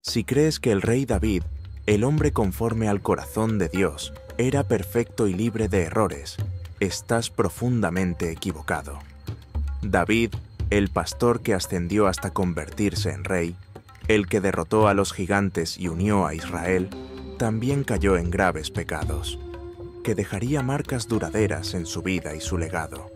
Si crees que el rey David, el hombre conforme al corazón de Dios, era perfecto y libre de errores, estás profundamente equivocado. David, el pastor que ascendió hasta convertirse en rey, el que derrotó a los gigantes y unió a Israel, también cayó en graves pecados, que dejaría marcas duraderas en su vida y su legado.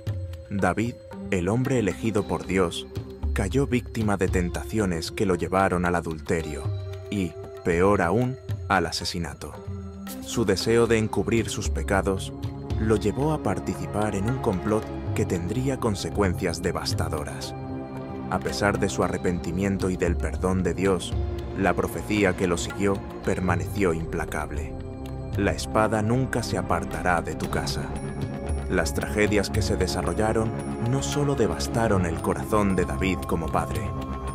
David, el hombre elegido por Dios, cayó víctima de tentaciones que lo llevaron al adulterio y, peor aún, al asesinato. Su deseo de encubrir sus pecados lo llevó a participar en un complot que tendría consecuencias devastadoras. A pesar de su arrepentimiento y del perdón de Dios, la profecía que lo siguió permaneció implacable. La espada nunca se apartará de tu casa. Las tragedias que se desarrollaron no solo devastaron el corazón de David como padre,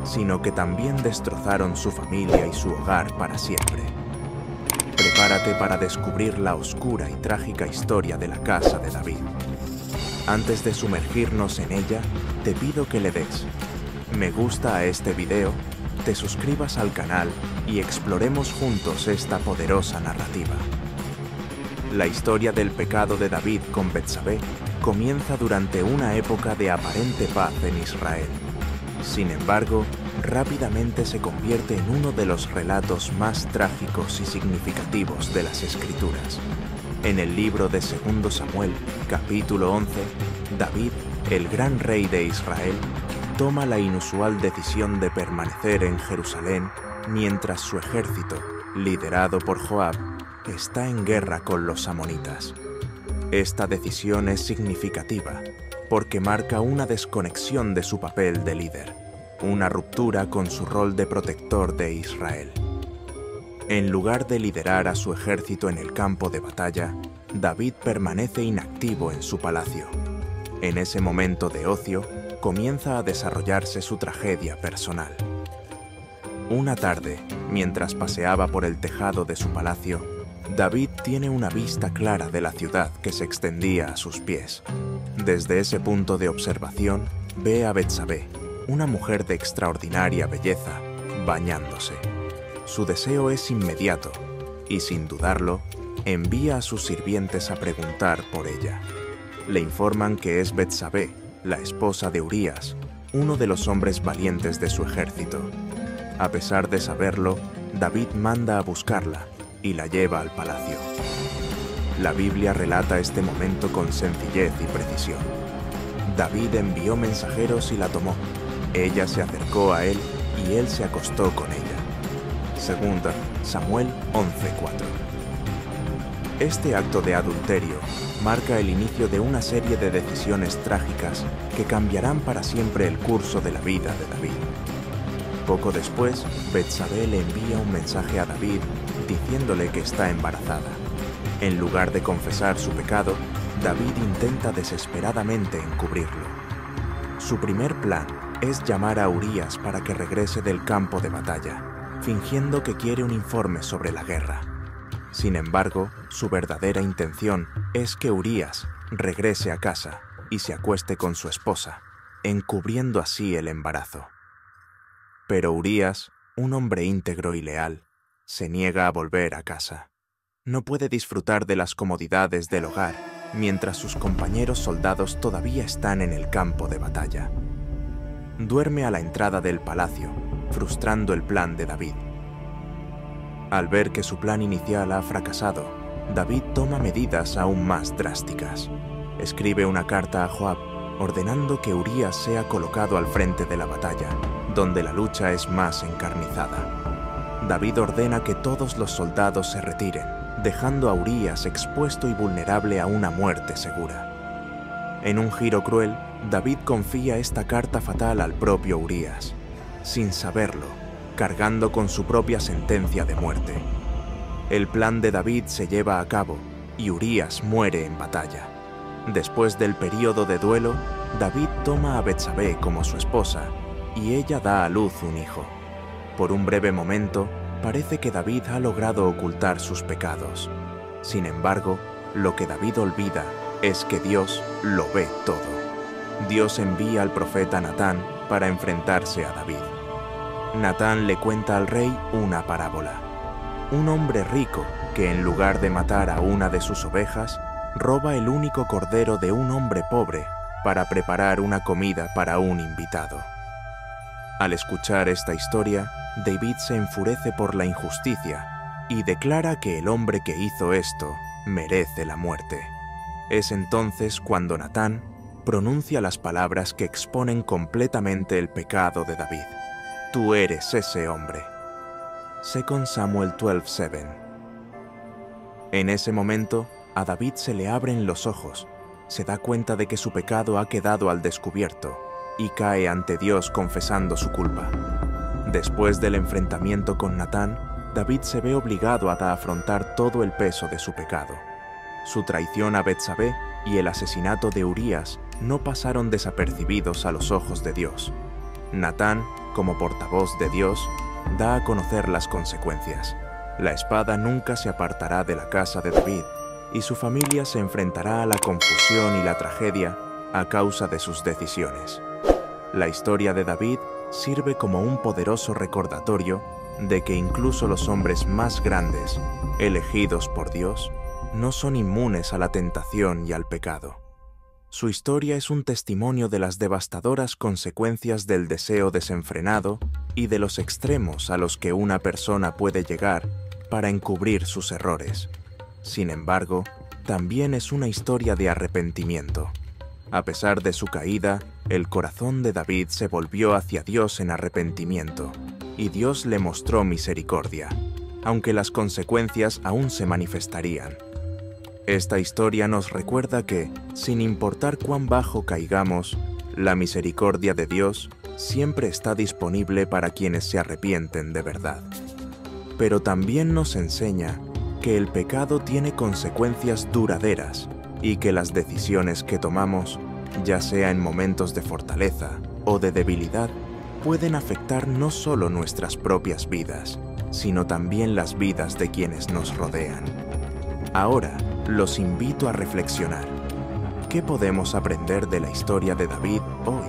sino que también destrozaron su familia y su hogar para siempre. Prepárate para descubrir la oscura y trágica historia de la casa de David. Antes de sumergirnos en ella, te pido que le des me gusta a este video, te suscribas al canal y exploremos juntos esta poderosa narrativa. La historia del pecado de David con Betsabé comienza durante una época de aparente paz en Israel. Sin embargo, rápidamente se convierte en uno de los relatos más trágicos y significativos de las Escrituras. En el libro de 2 Samuel, capítulo 11, David, el gran rey de Israel, toma la inusual decisión de permanecer en Jerusalén mientras su ejército, liderado por Joab, está en guerra con los amonitas. Esta decisión es significativa porque marca una desconexión de su papel de líder, una ruptura con su rol de protector de Israel. En lugar de liderar a su ejército en el campo de batalla, David permanece inactivo en su palacio. En ese momento de ocio, comienza a desarrollarse su tragedia personal. Una tarde, mientras paseaba por el tejado de su palacio, David tiene una vista clara de la ciudad que se extendía a sus pies. Desde ese punto de observación, ve a Betsabé, una mujer de extraordinaria belleza, bañándose. Su deseo es inmediato y, sin dudarlo, envía a sus sirvientes a preguntar por ella. Le informan que es Betsabé, la esposa de Urías, uno de los hombres valientes de su ejército. A pesar de saberlo, David manda a buscarla y la lleva al palacio. La Biblia relata este momento con sencillez y precisión. David envió mensajeros y la tomó. Ella se acercó a él y él se acostó con ella. 2 Samuel 11:4. Este acto de adulterio marca el inicio de una serie de decisiones trágicas que cambiarán para siempre el curso de la vida de David. Poco después, Betsabé le envía un mensaje a David diciéndole que está embarazada. En lugar de confesar su pecado, David intenta desesperadamente encubrirlo. Su primer plan es llamar a Urías para que regrese del campo de batalla, fingiendo que quiere un informe sobre la guerra. Sin embargo, su verdadera intención es que Urías regrese a casa y se acueste con su esposa, encubriendo así el embarazo. Pero Urías, un hombre íntegro y leal, se niega a volver a casa. No puede disfrutar de las comodidades del hogar mientras sus compañeros soldados todavía están en el campo de batalla. Duerme a la entrada del palacio, frustrando el plan de David. Al ver que su plan inicial ha fracasado, David toma medidas aún más drásticas. Escribe una carta a Joab, ordenando que Urías sea colocado al frente de la batalla, donde la lucha es más encarnizada. David ordena que todos los soldados se retiren, dejando a Urías expuesto y vulnerable a una muerte segura. En un giro cruel, David confía esta carta fatal al propio Urías, sin saberlo, cargando con su propia sentencia de muerte. El plan de David se lleva a cabo y Urías muere en batalla. Después del período de duelo, David toma a Betsabé como su esposa y ella da a luz un hijo. Por un breve momento, parece que David ha logrado ocultar sus pecados. Sin embargo, lo que David olvida es que Dios lo ve todo. Dios envía al profeta Natán para enfrentarse a David. Natán le cuenta al rey una parábola. Un hombre rico que en lugar de matar a una de sus ovejas, roba el único cordero de un hombre pobre para preparar una comida para un invitado. Al escuchar esta historia, David se enfurece por la injusticia y declara que el hombre que hizo esto merece la muerte. Es entonces cuando Natán pronuncia las palabras que exponen completamente el pecado de David. Tú eres ese hombre. 2 Samuel 12:7. En ese momento, a David se le abren los ojos, se da cuenta de que su pecado ha quedado al descubierto y cae ante Dios confesando su culpa. Después del enfrentamiento con Natán, David se ve obligado a afrontar todo el peso de su pecado. Su traición a Betsabé y el asesinato de Urías no pasaron desapercibidos a los ojos de Dios. Natán, como portavoz de Dios, da a conocer las consecuencias. La espada nunca se apartará de la casa de David, y su familia se enfrentará a la confusión y la tragedia a causa de sus decisiones. La historia de David sirve como un poderoso recordatorio de que incluso los hombres más grandes, elegidos por Dios, no son inmunes a la tentación y al pecado. Su historia es un testimonio de las devastadoras consecuencias del deseo desenfrenado y de los extremos a los que una persona puede llegar para encubrir sus errores. Sin embargo, también es una historia de arrepentimiento. A pesar de su caída, el corazón de David se volvió hacia Dios en arrepentimiento, y Dios le mostró misericordia, aunque las consecuencias aún se manifestarían. Esta historia nos recuerda que, sin importar cuán bajo caigamos, la misericordia de Dios siempre está disponible para quienes se arrepienten de verdad. Pero también nos enseña que el pecado tiene consecuencias duraderas y que las decisiones que tomamos, ya sea en momentos de fortaleza o de debilidad, pueden afectar no solo nuestras propias vidas, sino también las vidas de quienes nos rodean. Ahora, los invito a reflexionar. ¿Qué podemos aprender de la historia de David hoy?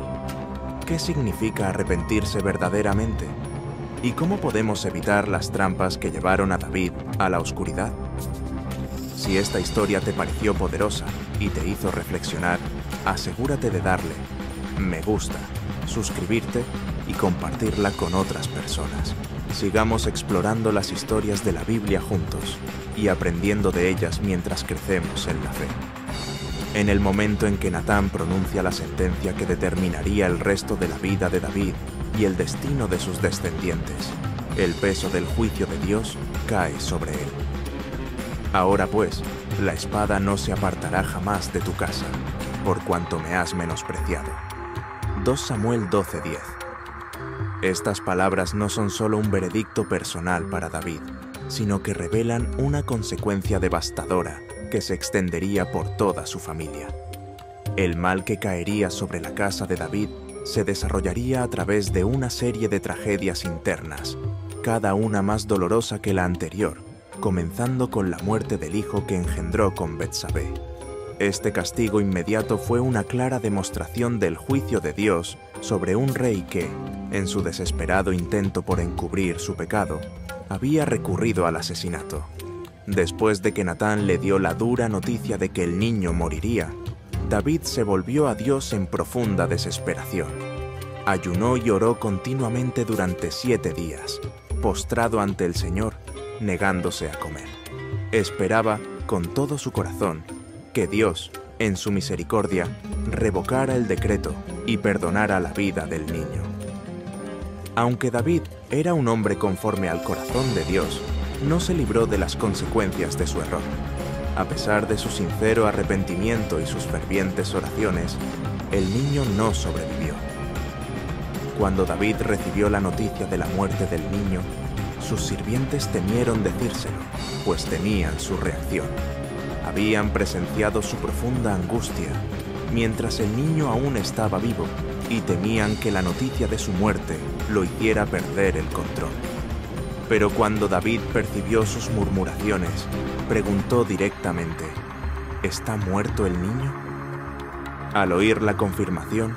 ¿Qué significa arrepentirse verdaderamente? ¿Y cómo podemos evitar las trampas que llevaron a David a la oscuridad? Si esta historia te pareció poderosa y te hizo reflexionar, asegúrate de darle me gusta, suscribirte y compartirla con otras personas. Sigamos explorando las historias de la Biblia juntos y aprendiendo de ellas mientras crecemos en la fe. En el momento en que Natán pronuncia la sentencia que determinaría el resto de la vida de David y el destino de sus descendientes, el peso del juicio de Dios cae sobre él. Ahora pues, la espada no se apartará jamás de tu casa, por cuanto me has menospreciado. 2 Samuel 12:10. Estas palabras no son solo un veredicto personal para David, sino que revelan una consecuencia devastadora que se extendería por toda su familia. El mal que caería sobre la casa de David se desarrollaría a través de una serie de tragedias internas, cada una más dolorosa que la anterior, comenzando con la muerte del hijo que engendró con Betsabé. Este castigo inmediato fue una clara demostración del juicio de Dios sobre un rey que, en su desesperado intento por encubrir su pecado, había recurrido al asesinato. Después de que Natán le dio la dura noticia de que el niño moriría, David se volvió a Dios en profunda desesperación. Ayunó y oró continuamente durante 7 días, postrado ante el Señor, negándose a comer. Esperaba, con todo su corazón, que Dios, en su misericordia, revocara el decreto y perdonara la vida del niño. Aunque David era un hombre conforme al corazón de Dios, no se libró de las consecuencias de su error. A pesar de su sincero arrepentimiento y sus fervientes oraciones, el niño no sobrevivió. Cuando David recibió la noticia de la muerte del niño, sus sirvientes temieron decírselo, pues temían su reacción. Habían presenciado su profunda angustia, mientras el niño aún estaba vivo, y temían que la noticia de su muerte lo hiciera perder el control. Pero cuando David percibió sus murmuraciones, preguntó directamente, ¿está muerto el niño? Al oír la confirmación,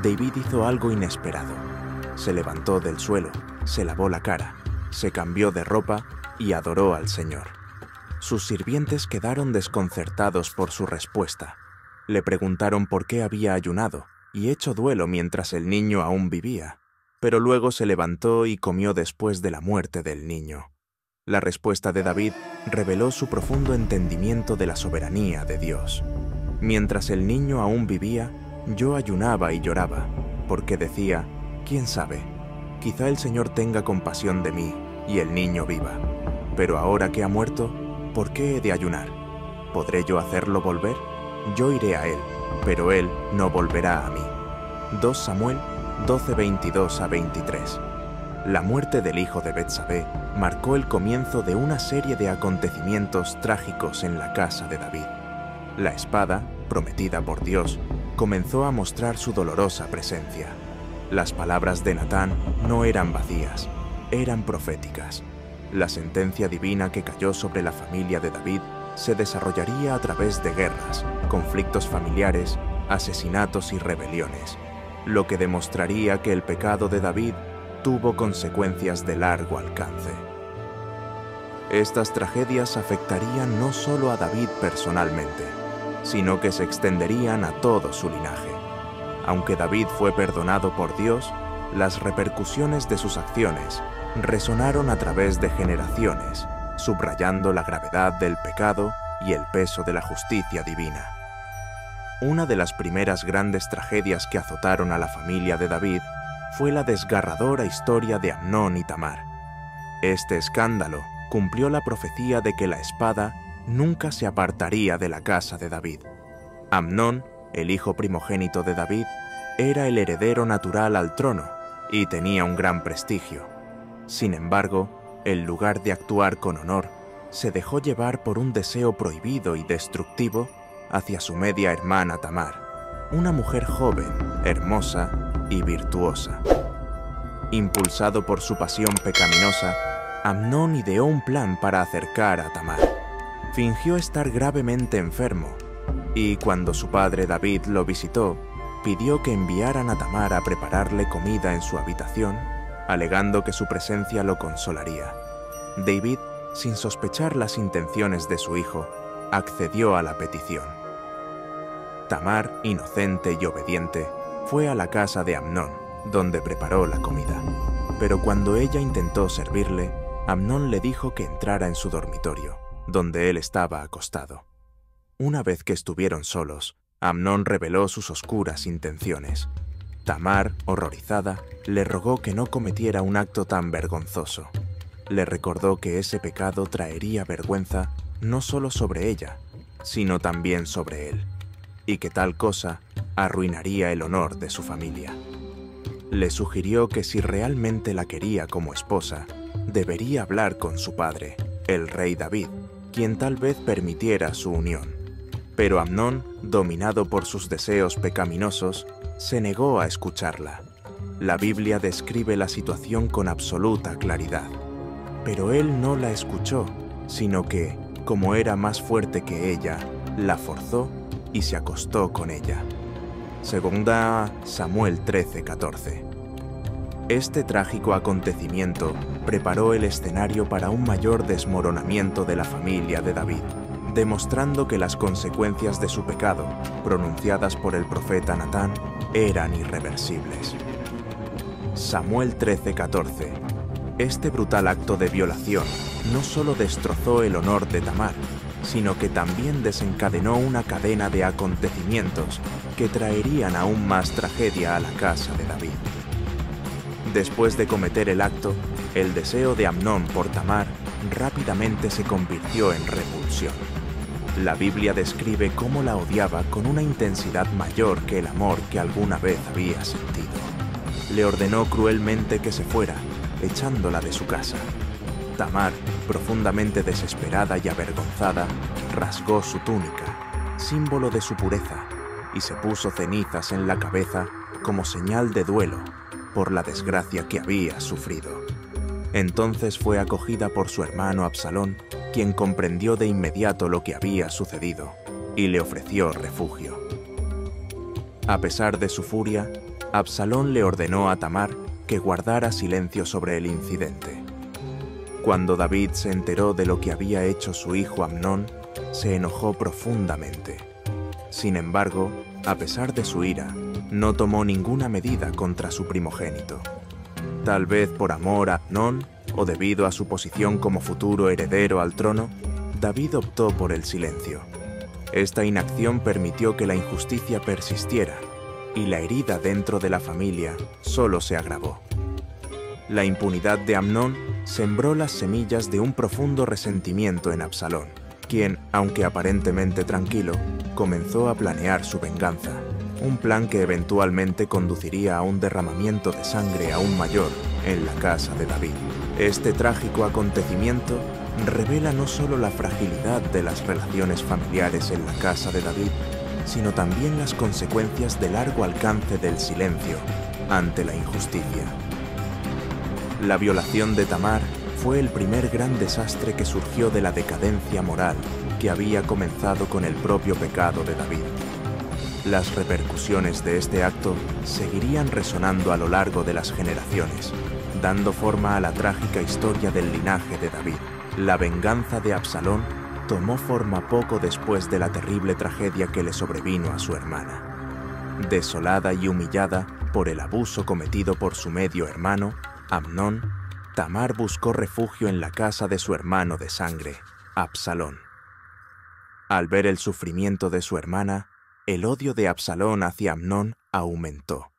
David hizo algo inesperado. Se levantó del suelo, se lavó la cara, se cambió de ropa y adoró al Señor. Sus sirvientes quedaron desconcertados por su respuesta. Le preguntaron por qué había ayunado y hecho duelo mientras el niño aún vivía, pero luego se levantó y comió después de la muerte del niño. La respuesta de David reveló su profundo entendimiento de la soberanía de Dios. Mientras el niño aún vivía, yo ayunaba y lloraba, porque decía, ¿quién sabe? Quizá el Señor tenga compasión de mí y el niño viva. Pero ahora que ha muerto, ¿por qué he de ayunar? ¿Podré yo hacerlo volver? Yo iré a él, pero él no volverá a mí. 2 Samuel 12:22-23. La muerte del hijo de Betsabé marcó el comienzo de una serie de acontecimientos trágicos en la casa de David. La espada, prometida por Dios, comenzó a mostrar su dolorosa presencia. Las palabras de Natán no eran vacías, eran proféticas. La sentencia divina que cayó sobre la familia de David se desarrollaría a través de guerras, conflictos familiares, asesinatos y rebeliones, lo que demostraría que el pecado de David tuvo consecuencias de largo alcance. Estas tragedias afectarían no solo a David personalmente, sino que se extenderían a todo su linaje. Aunque David fue perdonado por Dios, las repercusiones de sus acciones resonaron a través de generaciones, subrayando la gravedad del pecado y el peso de la justicia divina. Una de las primeras grandes tragedias que azotaron a la familia de David fue la desgarradora historia de Amnón y Tamar. Este escándalo cumplió la profecía de que la espada nunca se apartaría de la casa de David. Amnón, el hijo primogénito de David, era el heredero natural al trono y tenía un gran prestigio. Sin embargo, en lugar de actuar con honor, se dejó llevar por un deseo prohibido y destructivo hacia su media hermana Tamar, una mujer joven, hermosa y virtuosa. Impulsado por su pasión pecaminosa, Amnón ideó un plan para acercar a Tamar. Fingió estar gravemente enfermo, y cuando su padre David lo visitó, pidió que enviaran a Tamar a prepararle comida en su habitación, alegando que su presencia lo consolaría. David, sin sospechar las intenciones de su hijo, accedió a la petición. Tamar, inocente y obediente, fue a la casa de Amnón, donde preparó la comida. Pero cuando ella intentó servirle, Amnón le dijo que entrara en su dormitorio, donde él estaba acostado. Una vez que estuvieron solos, Amnón reveló sus oscuras intenciones. Tamar, horrorizada, le rogó que no cometiera un acto tan vergonzoso. Le recordó que ese pecado traería vergüenza no solo sobre ella, sino también sobre él, y que tal cosa arruinaría el honor de su familia. Le sugirió que si realmente la quería como esposa, debería hablar con su padre, el rey David, quien tal vez permitiera su unión. Pero Amnón, dominado por sus deseos pecaminosos, se negó a escucharla. La Biblia describe la situación con absoluta claridad. Pero él no la escuchó, sino que, como era más fuerte que ella, la forzó y se acostó con ella. Segunda Samuel 13:14. Este trágico acontecimiento preparó el escenario para un mayor desmoronamiento de la familia de David, demostrando que las consecuencias de su pecado, pronunciadas por el profeta Natán, eran irreversibles. Samuel 13:14. Este brutal acto de violación no solo destrozó el honor de Tamar, sino que también desencadenó una cadena de acontecimientos que traerían aún más tragedia a la casa de David. Después de cometer el acto, el deseo de Amnón por Tamar rápidamente se convirtió en repulsión. La Biblia describe cómo la odiaba con una intensidad mayor que el amor que alguna vez había sentido. Le ordenó cruelmente que se fuera, echándola de su casa. Tamar, profundamente desesperada y avergonzada, rasgó su túnica, símbolo de su pureza, y se puso cenizas en la cabeza como señal de duelo por la desgracia que había sufrido. Entonces fue acogida por su hermano Absalón, quien comprendió de inmediato lo que había sucedido y le ofreció refugio. A pesar de su furia, Absalón le ordenó a Tamar que guardara silencio sobre el incidente. Cuando David se enteró de lo que había hecho su hijo Amnón, se enojó profundamente. Sin embargo, a pesar de su ira, no tomó ninguna medida contra su primogénito. Tal vez por amor a Amnón o debido a su posición como futuro heredero al trono, David optó por el silencio. Esta inacción permitió que la injusticia persistiera y la herida dentro de la familia solo se agravó. La impunidad de Amnón sembró las semillas de un profundo resentimiento en Absalón, quien, aunque aparentemente tranquilo, comenzó a planear su venganza, un plan que eventualmente conduciría a un derramamiento de sangre aún mayor en la casa de David. Este trágico acontecimiento revela no solo la fragilidad de las relaciones familiares en la casa de David, sino también las consecuencias de largo alcance del silencio ante la injusticia. La violación de Tamar fue el primer gran desastre que surgió de la decadencia moral que había comenzado con el propio pecado de David. Las repercusiones de este acto seguirían resonando a lo largo de las generaciones, dando forma a la trágica historia del linaje de David. La venganza de Absalón tomó forma poco después de la terrible tragedia que le sobrevino a su hermana. Desolada y humillada por el abuso cometido por su medio hermano, Amnón, Tamar buscó refugio en la casa de su hermano de sangre, Absalón. Al ver el sufrimiento de su hermana, el odio de Absalón hacia Amnón aumentó.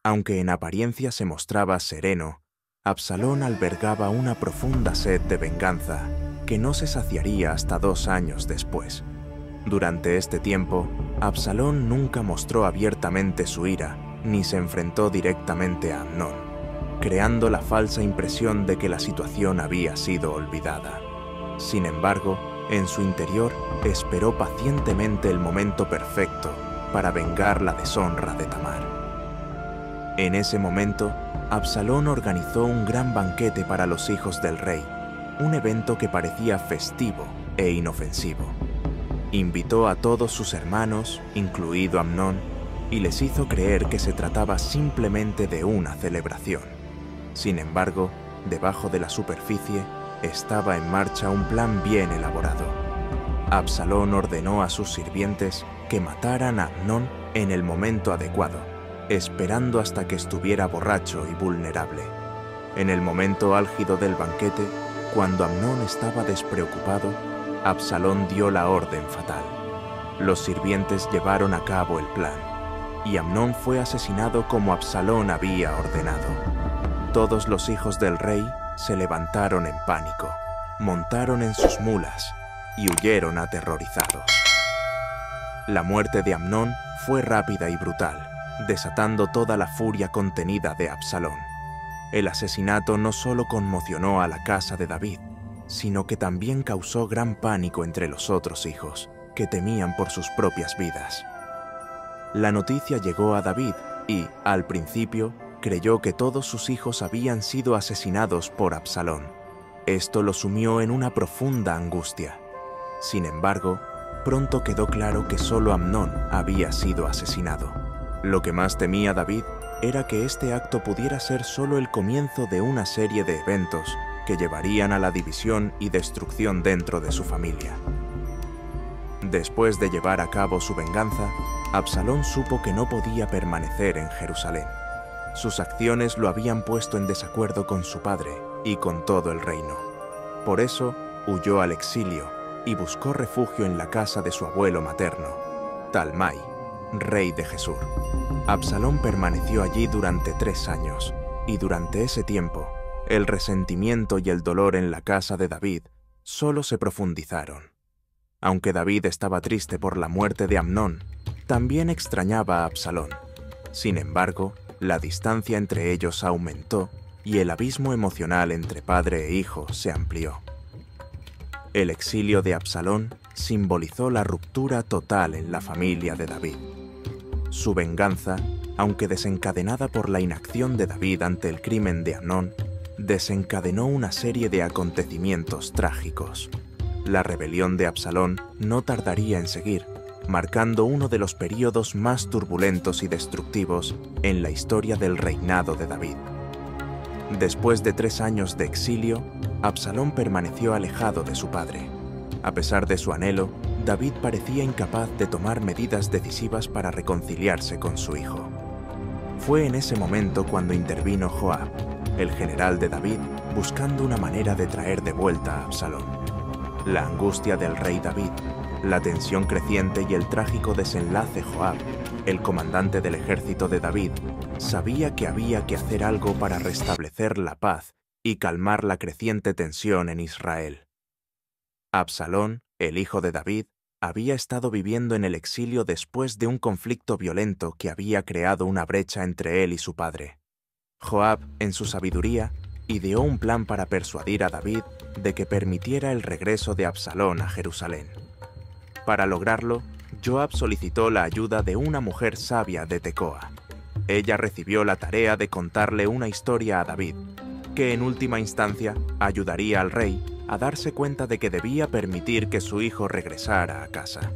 Aunque en apariencia se mostraba sereno, Absalón albergaba una profunda sed de venganza que no se saciaría hasta 2 años después. Durante este tiempo, Absalón nunca mostró abiertamente su ira ni se enfrentó directamente a Amnón, creando la falsa impresión de que la situación había sido olvidada. Sin embargo, en su interior esperó pacientemente el momento perfecto para vengar la deshonra de Tamar. En ese momento, Absalón organizó un gran banquete para los hijos del rey, un evento que parecía festivo e inofensivo. Invitó a todos sus hermanos, incluido Amnón, y les hizo creer que se trataba simplemente de una celebración. Sin embargo, debajo de la superficie estaba en marcha un plan bien elaborado. Absalón ordenó a sus sirvientes que mataran a Amnón en el momento adecuado, esperando hasta que estuviera borracho y vulnerable. En el momento álgido del banquete, cuando Amnón estaba despreocupado, Absalón dio la orden fatal. Los sirvientes llevaron a cabo el plan, y Amnón fue asesinado como Absalón había ordenado. Todos los hijos del rey se levantaron en pánico, montaron en sus mulas y huyeron aterrorizados. La muerte de Amnón fue rápida y brutal, desatando toda la furia contenida de Absalón. El asesinato no solo conmocionó a la casa de David, sino que también causó gran pánico entre los otros hijos, que temían por sus propias vidas. La noticia llegó a David y, al principio, creyó que todos sus hijos habían sido asesinados por Absalón. Esto lo sumió en una profunda angustia. Sin embargo, pronto quedó claro que solo Amnón había sido asesinado. Lo que más temía David era que este acto pudiera ser solo el comienzo de una serie de eventos que llevarían a la división y destrucción dentro de su familia. Después de llevar a cabo su venganza, Absalón supo que no podía permanecer en Jerusalén. Sus acciones lo habían puesto en desacuerdo con su padre y con todo el reino. Por eso, huyó al exilio y buscó refugio en la casa de su abuelo materno, Talmai, rey de Gesur. Absalón permaneció allí durante 3 años, y durante ese tiempo, el resentimiento y el dolor en la casa de David solo se profundizaron. Aunque David estaba triste por la muerte de Amnón, también extrañaba a Absalón. Sin embargo, la distancia entre ellos aumentó y el abismo emocional entre padre e hijo se amplió. El exilio de Absalón simbolizó la ruptura total en la familia de David. Su venganza, aunque desencadenada por la inacción de David ante el crimen de Amnón, desencadenó una serie de acontecimientos trágicos. La rebelión de Absalón no tardaría en seguir, marcando uno de los períodos más turbulentos y destructivos en la historia del reinado de David. Después de 3 años de exilio, Absalón permaneció alejado de su padre. A pesar de su anhelo, David parecía incapaz de tomar medidas decisivas para reconciliarse con su hijo. Fue en ese momento cuando intervino Joab, el general de David, buscando una manera de traer de vuelta a Absalón. La angustia del rey David, la tensión creciente y el trágico desenlace. Joab, el comandante del ejército de David, sabía que había que hacer algo para restablecer la paz y calmar la creciente tensión en Israel. Absalón, el hijo de David, había estado viviendo en el exilio después de un conflicto violento que había creado una brecha entre él y su padre. Joab, en su sabiduría, ideó un plan para persuadir a David de que permitiera el regreso de Absalón a Jerusalén. Para lograrlo, Joab solicitó la ayuda de una mujer sabia de Tecoa. Ella recibió la tarea de contarle una historia a David, que en última instancia ayudaría al rey a darse cuenta de que debía permitir que su hijo regresara a casa.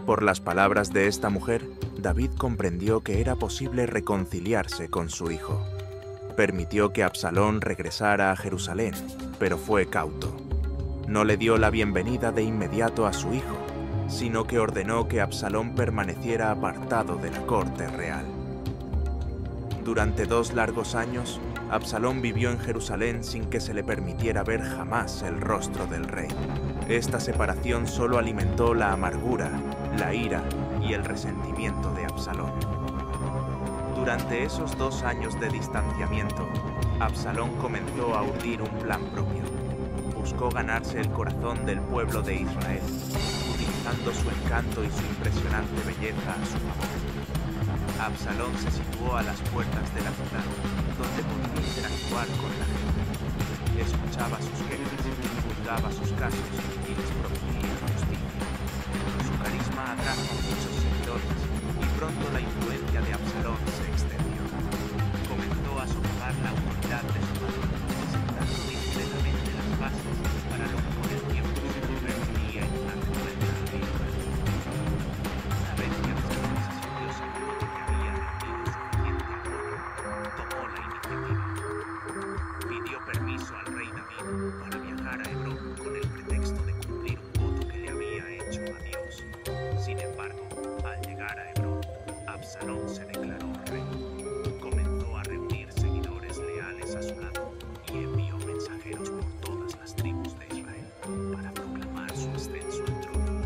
Por las palabras de esta mujer, David comprendió que era posible reconciliarse con su hijo. Permitió que Absalón regresara a Jerusalén, pero fue cauto. No le dio la bienvenida de inmediato a su hijo, sino que ordenó que Absalón permaneciera apartado de la corte real. Durante 2 largos años, Absalón vivió en Jerusalén sin que se le permitiera ver jamás el rostro del rey. Esta separación solo alimentó la amargura, la ira y el resentimiento de Absalón. Durante esos 2 años de distanciamiento, Absalón comenzó a urdir un plan propio. Buscó ganarse el corazón del pueblo de Israel, utilizando su encanto y su impresionante belleza a su favor. Absalón se situó a las puertas de la ciudad, donde podía interactuar con la gente. Escuchaba sus quejas, juzgaba sus casos y les prometía justicia. Su carisma atrajo a muchos seguidores y pronto la influencia de Absalón se extendió. Comenzó a socavar la autoridad de su padre, sentando discretamente las bases para lo que con el tiempo se convertiría en una revuelta abierta. Una vez que Absalón se sintió seguro de que había reunido suficiente apoyo, tomó la iniciativa. Pidió permiso al rey David para viajar a Hebrón con el pretexto de cumplir un voto que le había hecho a Dios. Sin embargo, al llegar a Hebrón, Absalón se declaró rey. Comenzó a reunir seguidores leales a su lado y envió mensajeros por todas las tribus de Israel para proclamar su ascenso al trono.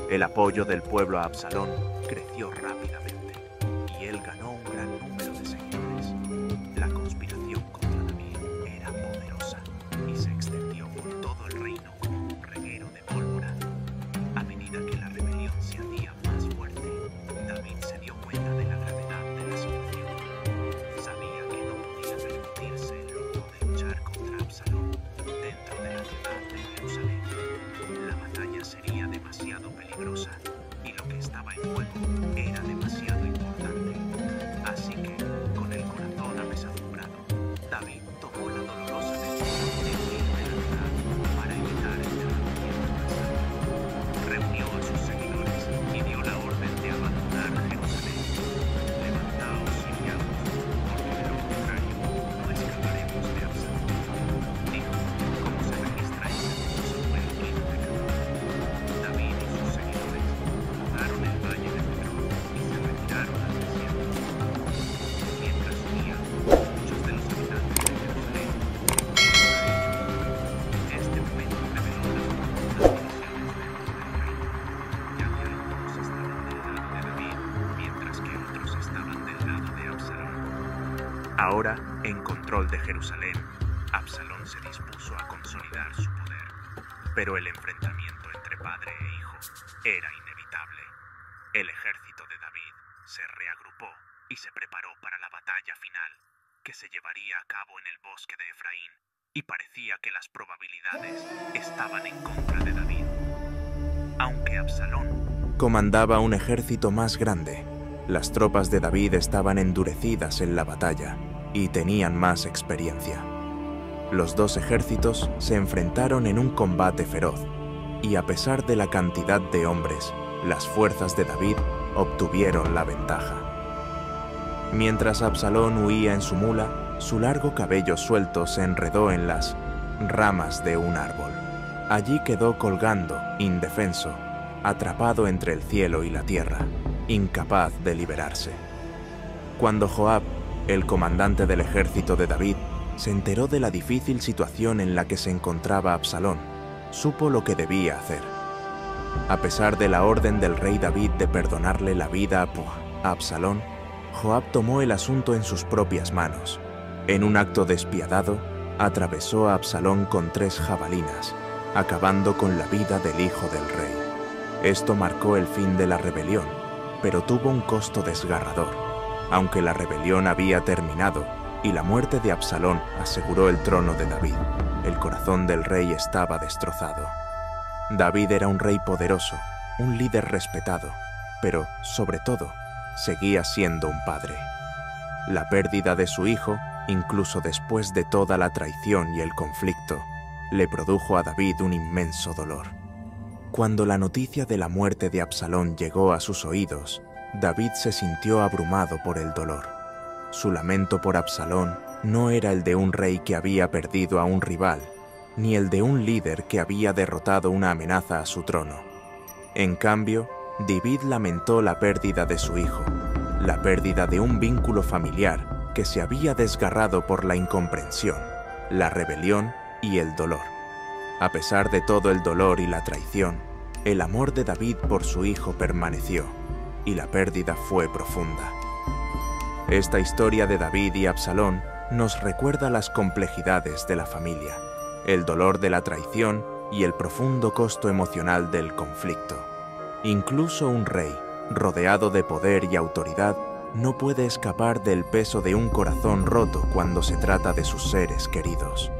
El apoyo del pueblo a Absalón creció rápidamente y él ganó un gran número de seguidores. La conspiración contra David era poderosa y se extendió por todo el reino como un reguero de pólvora. A medida que la rebelión se hacía más fuerte, David se dio cuenta de la gravedad de la situación. Sabía que no podía permitirse el lujo de luchar contra Absalón dentro de la ciudad de Jerusalén. La batalla sería demasiado peligrosa y lo que estaba en juego era demasiado importante. Así que, con el corazón apesadumbrado, David tomó la dolorosa decisión de huir de la ciudad para evitar el derramamiento de sangre. Reunió a sus seguidores y dio la orden de abandonar Jerusalén. Levantaos y huyaos, porque de lo contrario no escaparemos de Absalón. Dijo, como se registra en Samuel 15:14. David y sus seguidores cruzaron el valle de Hebrón y se retiraron al desierto. Mientras huían, muchos de los habitantes de Jerusalén huyeron a ellos. Este momento reveló las profundas divisiones dentro del reino, ya que algunos estaban del lado de David, mientras que otros estaban del lado de Absalón. Ahora, en control de Jerusalén, Absalón se dispuso a consolidar su poder, pero el enfrentamiento entre padre e hijo era inevitable. El ejército de David se reagrupó y se preparó para la batalla final, que se llevaría a cabo en el bosque de Efraín, y parecía que las probabilidades estaban en contra de David. Aunque Absalón comandaba un ejército más grande, las tropas de David estaban endurecidas en la batalla y tenían más experiencia. Los 2 ejércitos se enfrentaron en un combate feroz, y a pesar de la cantidad de hombres, las fuerzas de David obtuvieron la ventaja. Mientras Absalón huía en su mula, su largo cabello suelto se enredó en las ramas de un árbol. Allí quedó colgando, indefenso, atrapado entre el cielo y la tierra, incapaz de liberarse. Cuando Joab, el comandante del ejército de David, se enteró de la difícil situación en la que se encontraba Absalón, supo lo que debía hacer. A pesar de la orden del rey David de perdonarle la vida a Absalón, Joab tomó el asunto en sus propias manos. En un acto despiadado, atravesó a Absalón con 3 jabalinas, acabando con la vida del hijo del rey. Esto marcó el fin de la rebelión, pero tuvo un costo desgarrador. Aunque la rebelión había terminado y la muerte de Absalón aseguró el trono de David, el corazón del rey estaba destrozado. David era un rey poderoso, un líder respetado, pero, sobre todo, seguía siendo un padre. La pérdida de su hijo, incluso después de toda la traición y el conflicto, le produjo a David un inmenso dolor. Cuando la noticia de la muerte de Absalón llegó a sus oídos, David se sintió abrumado por el dolor. Su lamento por Absalón no era el de un rey que había perdido a un rival, ni el de un líder que había derrotado una amenaza a su trono. En cambio, David lamentó la pérdida de su hijo, la pérdida de un vínculo familiar que se había desgarrado por la incomprensión, la rebelión y el dolor. A pesar de todo el dolor y la traición, el amor de David por su hijo permaneció, y la pérdida fue profunda. Esta historia de David y Absalón nos recuerda las complejidades de la familia, el dolor de la traición y el profundo costo emocional del conflicto. Incluso un rey, rodeado de poder y autoridad, no puede escapar del peso de un corazón roto cuando se trata de sus seres queridos.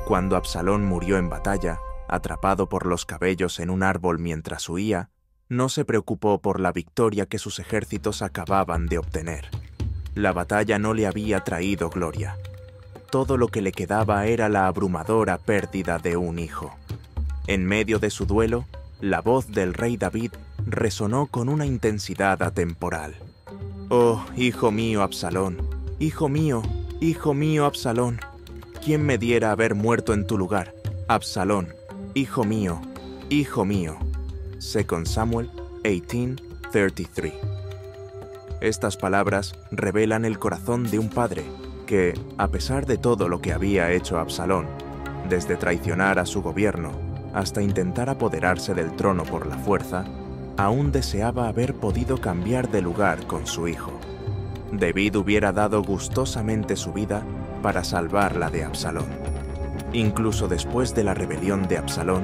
Cuando Absalón murió en batalla, atrapado por los cabellos en un árbol mientras huía, no se preocupó por la victoria que sus ejércitos acababan de obtener. La batalla no le había traído gloria. Todo lo que le quedaba era la abrumadora pérdida de un hijo. En medio de su duelo, la voz del rey David resonó con una intensidad atemporal. «Oh, hijo mío Absalón, hijo mío Absalón, ¿quién me diera haber muerto en tu lugar? Absalón, hijo mío, hijo mío». 2 Samuel 18:33. Estas palabras revelan el corazón de un padre que, a pesar de todo lo que había hecho Absalón, desde traicionar a su gobierno hasta intentar apoderarse del trono por la fuerza, aún deseaba haber podido cambiar de lugar con su hijo. David hubiera dado gustosamente su vida para salvar la de Absalón. Incluso después de la rebelión de Absalón,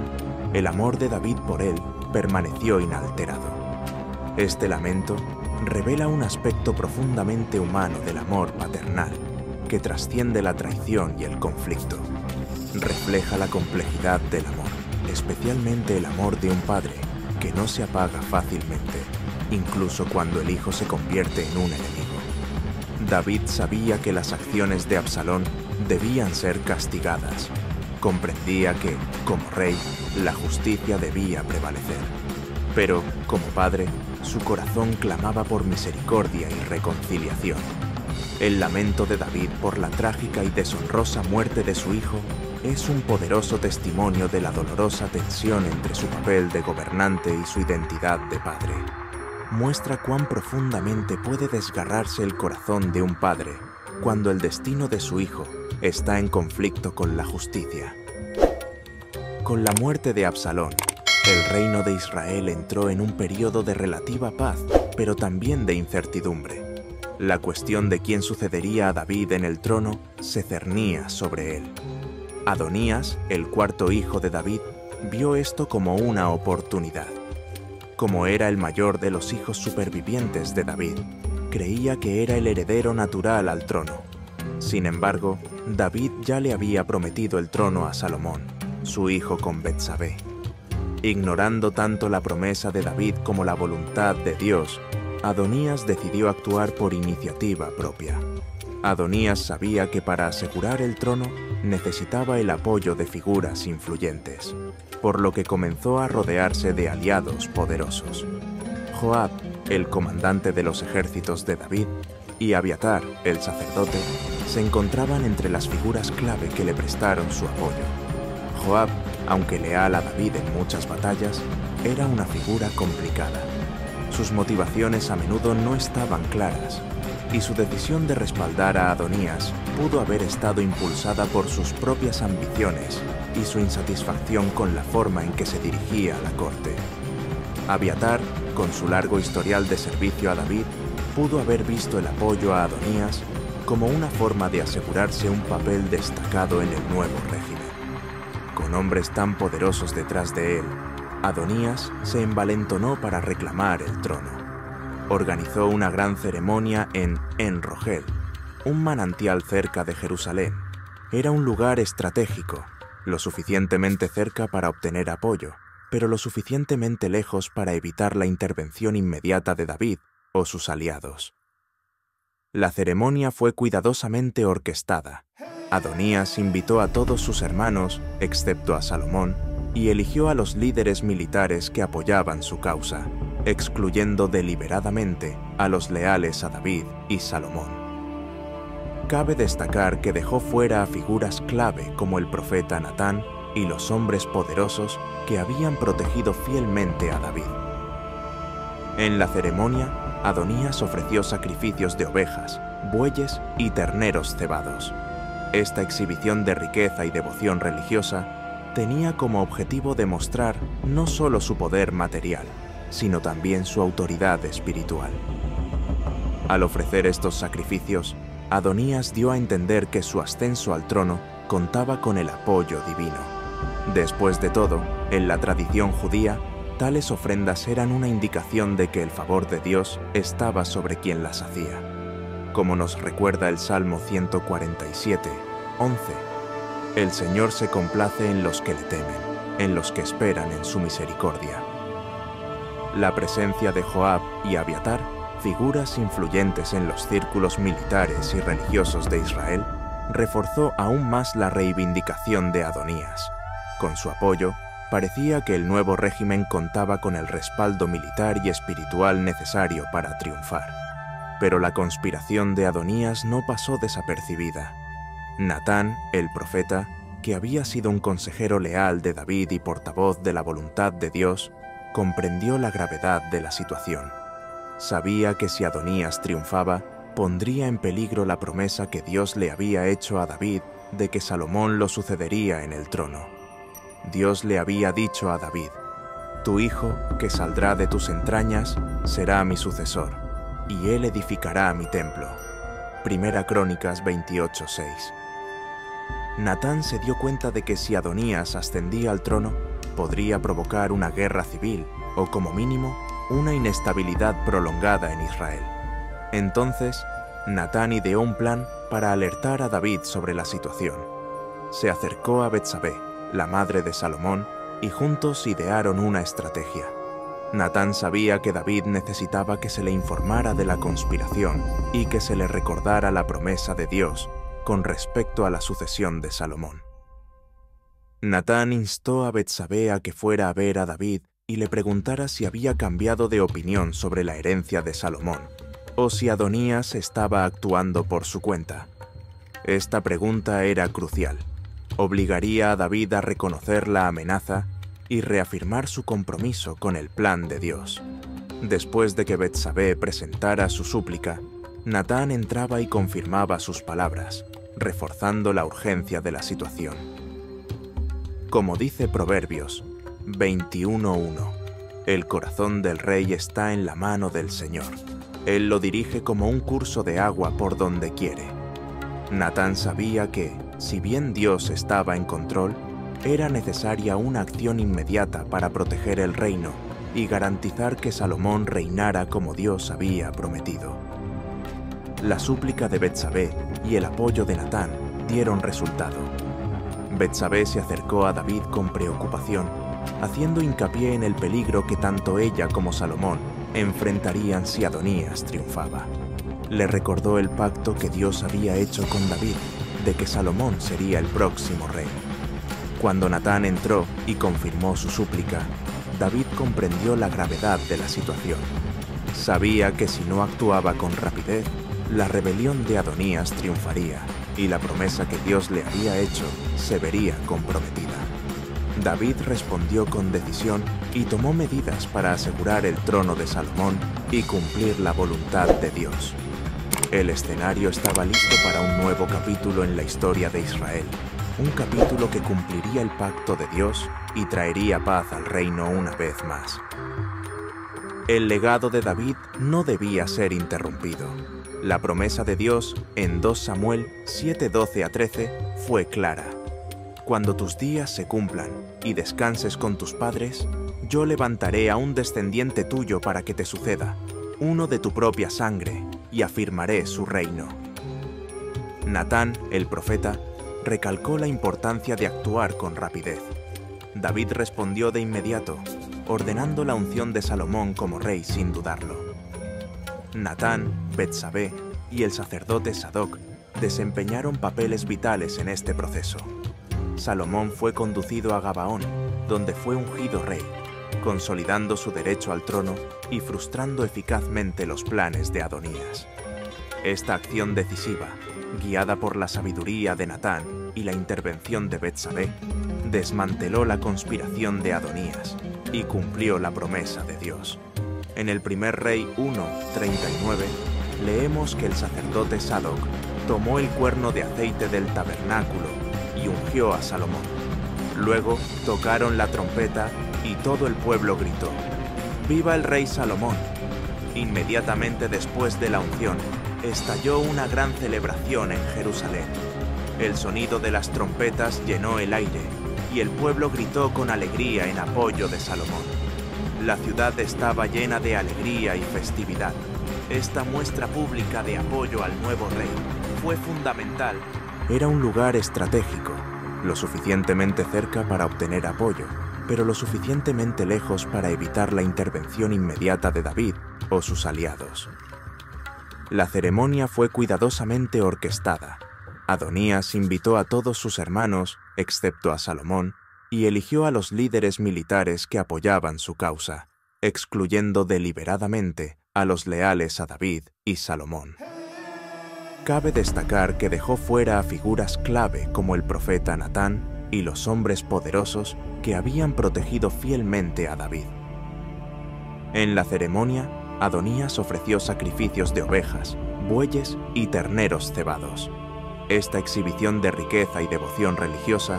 el amor de David por él permaneció inalterado. Este lamento revela un aspecto profundamente humano del amor paternal, que trasciende la traición y el conflicto. Refleja la complejidad del amor, especialmente el amor de un padre que no se apaga fácilmente, incluso cuando el hijo se convierte en un enemigo. David sabía que las acciones de Absalón debían ser castigadas. Comprendía que, como rey, la justicia debía prevalecer. Pero, como padre, su corazón clamaba por misericordia y reconciliación. El lamento de David por la trágica y deshonrosa muerte de su hijo es un poderoso testimonio de la dolorosa tensión entre su papel de gobernante y su identidad de padre. Muestra cuán profundamente puede desgarrarse el corazón de un padre cuando el destino de su hijo está en conflicto con la justicia. Con la muerte de Absalón, el reino de Israel entró en un periodo de relativa paz, pero también de incertidumbre. La cuestión de quién sucedería a David en el trono se cernía sobre él. Adonías, el cuarto hijo de David, vio esto como una oportunidad. Como era el mayor de los hijos supervivientes de David, creía que era el heredero natural al trono. Sin embargo, David ya le había prometido el trono a Salomón, su hijo con Betsabé. Ignorando tanto la promesa de David como la voluntad de Dios, Adonías decidió actuar por iniciativa propia. Adonías sabía que para asegurar el trono necesitaba el apoyo de figuras influyentes, por lo que comenzó a rodearse de aliados poderosos. Joab, el comandante de los ejércitos de David, y Abiatar, el sacerdote, se encontraban entre las figuras clave que le prestaron su apoyo. Joab, aunque leal a David en muchas batallas, era una figura complicada. Sus motivaciones a menudo no estaban claras, y su decisión de respaldar a Adonías pudo haber estado impulsada por sus propias ambiciones y su insatisfacción con la forma en que se dirigía a la corte. Abiatar, con su largo historial de servicio a David, pudo haber visto el apoyo a Adonías como una forma de asegurarse un papel destacado en el nuevo régimen. Con hombres tan poderosos detrás de él, Adonías se envalentonó para reclamar el trono. Organizó una gran ceremonia en En Rogel, un manantial cerca de Jerusalén. Era un lugar estratégico, lo suficientemente cerca para obtener apoyo, pero lo suficientemente lejos para evitar la intervención inmediata de David o sus aliados. La ceremonia fue cuidadosamente orquestada. Adonías invitó a todos sus hermanos, excepto a Salomón, y eligió a los líderes militares que apoyaban su causa, excluyendo deliberadamente a los leales a David y Salomón. Cabe destacar que dejó fuera a figuras clave como el profeta Natán y los hombres poderosos que habían protegido fielmente a David. En la ceremonia, Adonías ofreció sacrificios de ovejas, bueyes y terneros cebados. Esta exhibición de riqueza y devoción religiosa tenía como objetivo demostrar no solo su poder material, sino también su autoridad espiritual. Al ofrecer estos sacrificios, Adonías dio a entender que su ascenso al trono contaba con el apoyo divino. Después de todo, en la tradición judía, tales ofrendas eran una indicación de que el favor de Dios estaba sobre quien las hacía. Como nos recuerda el Salmo 147, 11, el Señor se complace en los que le temen, en los que esperan en su misericordia. La presencia de Joab y Abiatar, figuras influyentes en los círculos militares y religiosos de Israel, reforzó aún más la reivindicación de Adonías. Con su apoyo, parecía que el nuevo régimen contaba con el respaldo militar y espiritual necesario para triunfar. Pero la conspiración de Adonías no pasó desapercibida. Natán, el profeta, que había sido un consejero leal de David y portavoz de la voluntad de Dios, comprendió la gravedad de la situación. Sabía que si Adonías triunfaba, pondría en peligro la promesa que Dios le había hecho a David de que Salomón lo sucedería en el trono. Dios le había dicho a David: «Tu hijo, que saldrá de tus entrañas, será mi sucesor, y él edificará mi templo». Primera Crónicas 28:6. Natán se dio cuenta de que si Adonías ascendía al trono, podría provocar una guerra civil, o como mínimo, una inestabilidad prolongada en Israel. Entonces, Natán ideó un plan para alertar a David sobre la situación. Se acercó a Betsabé, la madre de Salomón, y juntos idearon una estrategia. Natán sabía que David necesitaba que se le informara de la conspiración y que se le recordara la promesa de Dios con respecto a la sucesión de Salomón. Natán instó a Betsabé a que fuera a ver a David y le preguntara si había cambiado de opinión sobre la herencia de Salomón, o si Adonías estaba actuando por su cuenta. Esta pregunta era crucial. Obligaría a David a reconocer la amenaza y reafirmar su compromiso con el plan de Dios. Después de que Betsabé presentara su súplica, Natán entraba y confirmaba sus palabras, reforzando la urgencia de la situación. Como dice Proverbios 21:1, el corazón del rey está en la mano del Señor. Él lo dirige como un curso de agua por donde quiere. Natán sabía que, si bien Dios estaba en control, era necesaria una acción inmediata para proteger el reino y garantizar que Salomón reinara como Dios había prometido. La súplica de Betsabé y el apoyo de Natán dieron resultado. Betsabé se acercó a David con preocupación, haciendo hincapié en el peligro que tanto ella como Salomón enfrentarían si Adonías triunfaba. Le recordó el pacto que Dios había hecho con David, de que Salomón sería el próximo rey. Cuando Natán entró y confirmó su súplica, David comprendió la gravedad de la situación. Sabía que si no actuaba con rapidez, la rebelión de Adonías triunfaría y la promesa que Dios le había hecho se vería comprometida. David respondió con decisión y tomó medidas para asegurar el trono de Salomón y cumplir la voluntad de Dios. El escenario estaba listo para un nuevo capítulo en la historia de Israel, un capítulo que cumpliría el pacto de Dios y traería paz al reino una vez más. El legado de David no debía ser interrumpido. La promesa de Dios en 2 Samuel 7:12-13 fue clara. Cuando tus días se cumplan y descanses con tus padres, yo levantaré a un descendiente tuyo para que te suceda, uno de tu propia sangre, y afirmaré su reino. Natán, el profeta, recalcó la importancia de actuar con rapidez. David respondió de inmediato, ordenando la unción de Salomón como rey sin dudarlo. Natán, Betsabé y el sacerdote Sadoc desempeñaron papeles vitales en este proceso. Salomón fue conducido a Gabaón, donde fue ungido rey, consolidando su derecho al trono y frustrando eficazmente los planes de Adonías. Esta acción decisiva, guiada por la sabiduría de Natán y la intervención de Betsabé, desmanteló la conspiración de Adonías y cumplió la promesa de Dios. En el primer Rey 1:39 leemos que el sacerdote Sadoc tomó el cuerno de aceite del tabernáculo y ungió a Salomón. Luego tocaron la trompeta y todo el pueblo gritó: ¡Viva el rey Salomón! Inmediatamente después de la unción, estalló una gran celebración en Jerusalén. El sonido de las trompetas llenó el aire y el pueblo gritó con alegría en apoyo de Salomón. La ciudad estaba llena de alegría y festividad. Esta muestra pública de apoyo al nuevo rey fue fundamental. Era un lugar estratégico, lo suficientemente cerca para obtener apoyo, pero lo suficientemente lejos para evitar la intervención inmediata de David o sus aliados. La ceremonia fue cuidadosamente orquestada. Adonías invitó a todos sus hermanos, excepto a Salomón, y eligió a los líderes militares que apoyaban su causa, excluyendo deliberadamente a los leales a David y Salomón. Cabe destacar que dejó fuera a figuras clave como el profeta Natán y los hombres poderosos que habían protegido fielmente a David. En la ceremonia, Adonías ofreció sacrificios de ovejas, bueyes y terneros cebados. Esta exhibición de riqueza y devoción religiosa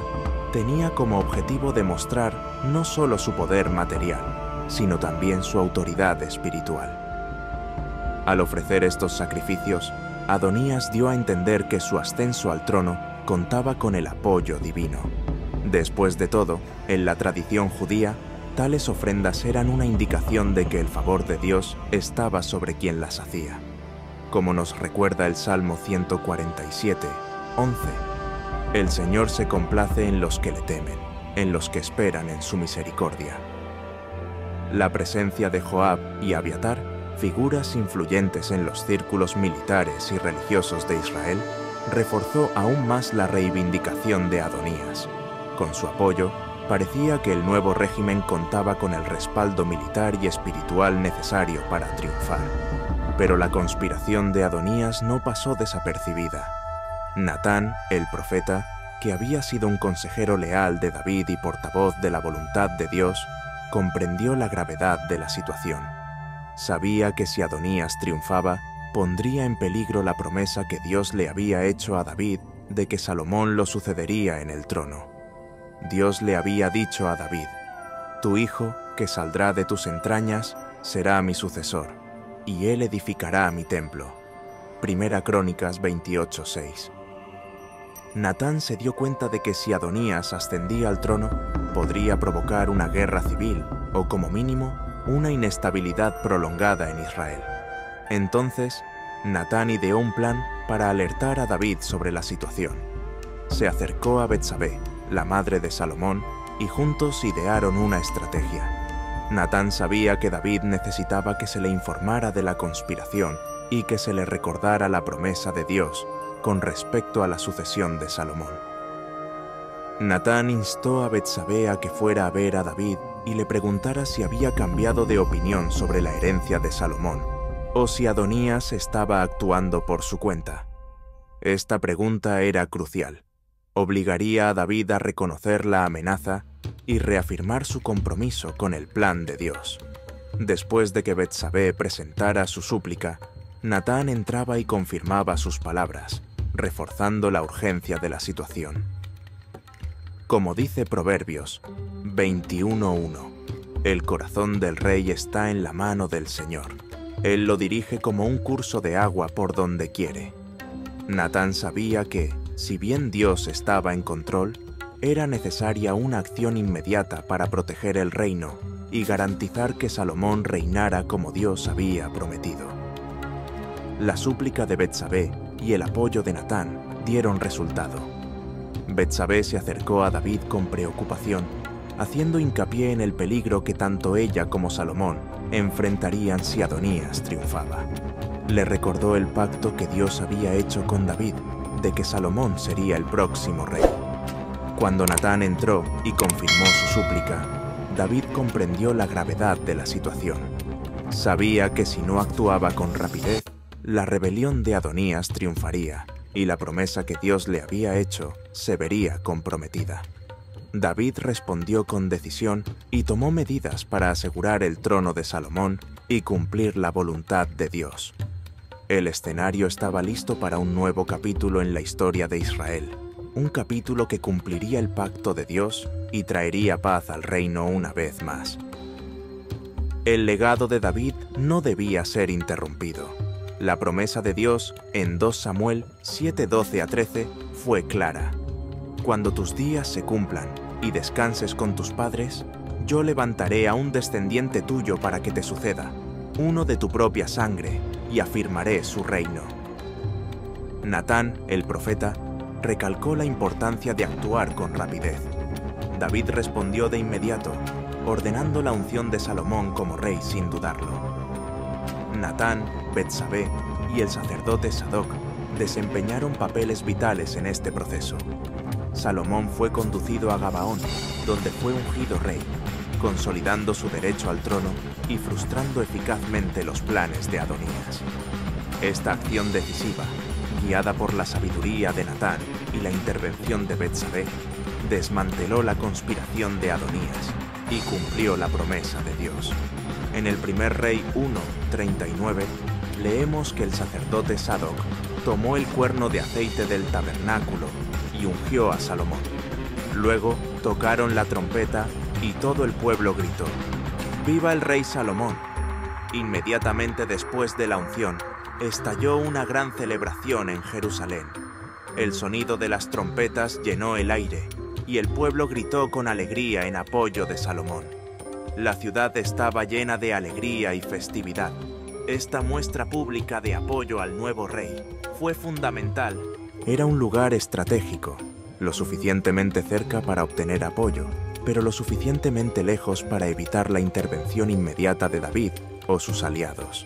tenía como objetivo demostrar no solo su poder material, sino también su autoridad espiritual. Al ofrecer estos sacrificios, Adonías dio a entender que su ascenso al trono contaba con el apoyo divino. Después de todo, en la tradición judía, tales ofrendas eran una indicación de que el favor de Dios estaba sobre quien las hacía. Como nos recuerda el Salmo 147:11, el Señor se complace en los que le temen, en los que esperan en su misericordia. La presencia de Joab y Abiatar, figuras influyentes en los círculos militares y religiosos de Israel, reforzó aún más la reivindicación de Adonías. Con su apoyo, parecía que el nuevo régimen contaba con el respaldo militar y espiritual necesario para triunfar. Pero la conspiración de Adonías no pasó desapercibida. Natán, el profeta, que había sido un consejero leal de David y portavoz de la voluntad de Dios, comprendió la gravedad de la situación. Sabía que si Adonías triunfaba, pondría en peligro la promesa que Dios le había hecho a David de que Salomón lo sucedería en el trono. Dios le había dicho a David: «Tu hijo, que saldrá de tus entrañas, será mi sucesor, y él edificará mi templo». Primera Crónicas 28:6. Natán se dio cuenta de que si Adonías ascendía al trono, podría provocar una guerra civil o, como mínimo, una inestabilidad prolongada en Israel. Entonces, Natán ideó un plan para alertar a David sobre la situación. Se acercó a Betsabé, la madre de Salomón, y juntos idearon una estrategia. Natán sabía que David necesitaba que se le informara de la conspiración y que se le recordara la promesa de Dios con respecto a la sucesión de Salomón. Natán instó a Betsabé a que fuera a ver a David y le preguntara si había cambiado de opinión sobre la herencia de Salomón, o si Adonías estaba actuando por su cuenta. Esta pregunta era crucial. Obligaría a David a reconocer la amenaza y reafirmar su compromiso con el plan de Dios. Después de que Betsabé presentara su súplica, Natán entraba y confirmaba sus palabras, reforzando la urgencia de la situación. Como dice Proverbios 21:1, el corazón del rey está en la mano del Señor. Él lo dirige como un curso de agua por donde quiere. Natán sabía que, si bien Dios estaba en control, era necesaria una acción inmediata para proteger el reino y garantizar que Salomón reinara como Dios había prometido. La súplica de Betsabé y el apoyo de Natán dieron resultado. Betsabé se acercó a David con preocupación, haciendo hincapié en el peligro que tanto ella como Salomón enfrentarían si Adonías triunfaba. Le recordó el pacto que Dios había hecho con David, de que Salomón sería el próximo rey. Cuando Natán entró y confirmó su súplica, David comprendió la gravedad de la situación. Sabía que si no actuaba con rapidez, la rebelión de Adonías triunfaría y la promesa que Dios le había hecho se vería comprometida. David respondió con decisión y tomó medidas para asegurar el trono de Salomón y cumplir la voluntad de Dios. El escenario estaba listo para un nuevo capítulo en la historia de Israel, un capítulo que cumpliría el pacto de Dios y traería paz al reino una vez más. El legado de David no debía ser interrumpido. La promesa de Dios en 2 Samuel 7:12-13 fue clara. Cuando tus días se cumplan y descanses con tus padres, yo levantaré a un descendiente tuyo para que te suceda, uno de tu propia sangre, y afirmaré su reino. Natán, el profeta, recalcó la importancia de actuar con rapidez. David respondió de inmediato, ordenando la unción de Salomón como rey sin dudarlo. Natán, Betsabé y el sacerdote Sadoc desempeñaron papeles vitales en este proceso. Salomón fue conducido a Gabaón, donde fue ungido rey, consolidando su derecho al trono y frustrando eficazmente los planes de Adonías. Esta acción decisiva, guiada por la sabiduría de Natán y la intervención de Betsabé, desmanteló la conspiración de Adonías y cumplió la promesa de Dios. En el primer Rey 1:39 leemos que el sacerdote Sadoc tomó el cuerno de aceite del tabernáculo y ungió a Salomón. Luego tocaron la trompeta y todo el pueblo gritó: ¡Viva el rey Salomón! Inmediatamente después de la unción, estalló una gran celebración en Jerusalén. El sonido de las trompetas llenó el aire y el pueblo gritó con alegría en apoyo de Salomón. La ciudad estaba llena de alegría y festividad. Esta muestra pública de apoyo al nuevo rey fue fundamental. Era un lugar estratégico, lo suficientemente cerca para obtener apoyo, pero lo suficientemente lejos para evitar la intervención inmediata de David o sus aliados.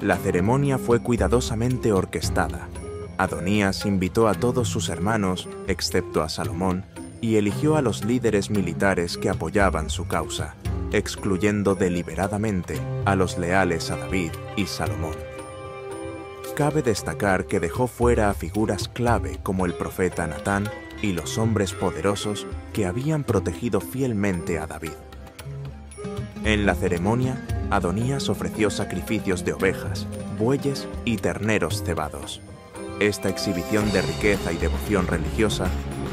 La ceremonia fue cuidadosamente orquestada. Adonías invitó a todos sus hermanos, excepto a Salomón, y eligió a los líderes militares que apoyaban su causa, excluyendo deliberadamente a los leales a David y Salomón. Cabe destacar que dejó fuera a figuras clave como el profeta Natán y los hombres poderosos que habían protegido fielmente a David. En la ceremonia, Adonías ofreció sacrificios de ovejas, bueyes y terneros cebados. Esta exhibición de riqueza y devoción religiosa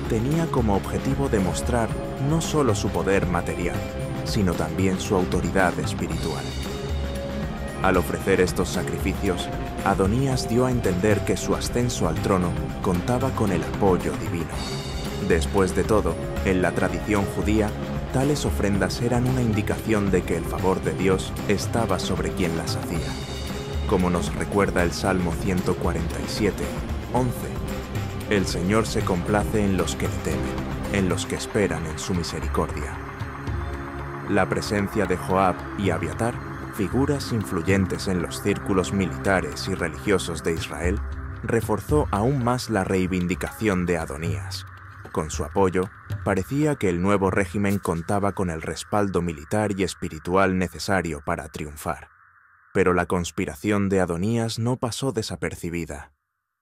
tenía como objetivo demostrar no solo su poder material, sino también su autoridad espiritual. Al ofrecer estos sacrificios, Adonías dio a entender que su ascenso al trono contaba con el apoyo divino. Después de todo, en la tradición judía, tales ofrendas eran una indicación de que el favor de Dios estaba sobre quien las hacía. Como nos recuerda el Salmo 147:11, el Señor se complace en los que le temen, en los que esperan en su misericordia. La presencia de Joab y Abiatar, figuras influyentes en los círculos militares y religiosos de Israel, reforzó aún más la reivindicación de Adonías. Con su apoyo, parecía que el nuevo régimen contaba con el respaldo militar y espiritual necesario para triunfar. Pero la conspiración de Adonías no pasó desapercibida.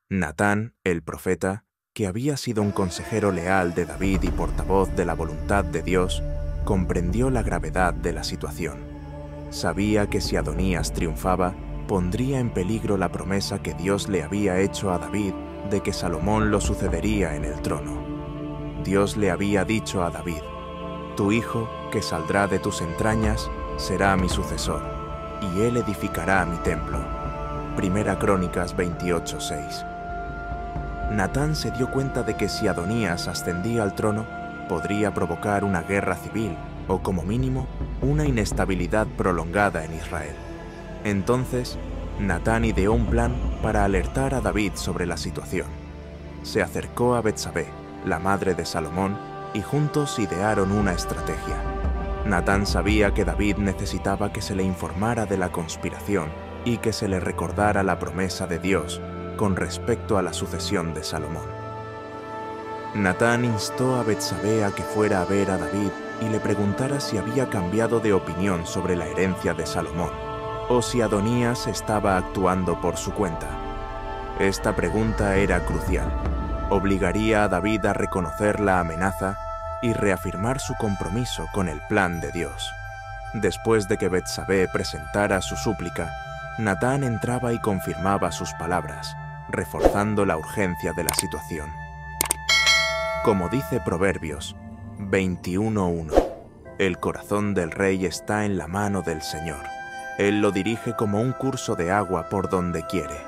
Natán, el profeta, que había sido un consejero leal de David y portavoz de la voluntad de Dios, comprendió la gravedad de la situación. Sabía que si Adonías triunfaba, pondría en peligro la promesa que Dios le había hecho a David de que Salomón lo sucedería en el trono. Dios le había dicho a David: «Tu hijo, que saldrá de tus entrañas, será mi sucesor, y él edificará mi templo». Primera Crónicas 28:6. Natán se dio cuenta de que si Adonías ascendía al trono, podría provocar una guerra civil o, como mínimo, una inestabilidad prolongada en Israel. Entonces, Natán ideó un plan para alertar a David sobre la situación. Se acercó a Betsabé, la madre de Salomón, y juntos idearon una estrategia. Natán sabía que David necesitaba que se le informara de la conspiración y que se le recordara la promesa de Dios con respecto a la sucesión de Salomón. Natán instó a Betsabé a que fuera a ver a David y le preguntara si había cambiado de opinión sobre la herencia de Salomón, o si Adonías estaba actuando por su cuenta. Esta pregunta era crucial. Obligaría a David a reconocer la amenaza y reafirmar su compromiso con el plan de Dios. Después de que Betsabé presentara su súplica, Natán entraba y confirmaba sus palabras, reforzando la urgencia de la situación. Como dice Proverbios 21:1, el corazón del rey está en la mano del Señor. Él lo dirige como un curso de agua por donde quiere.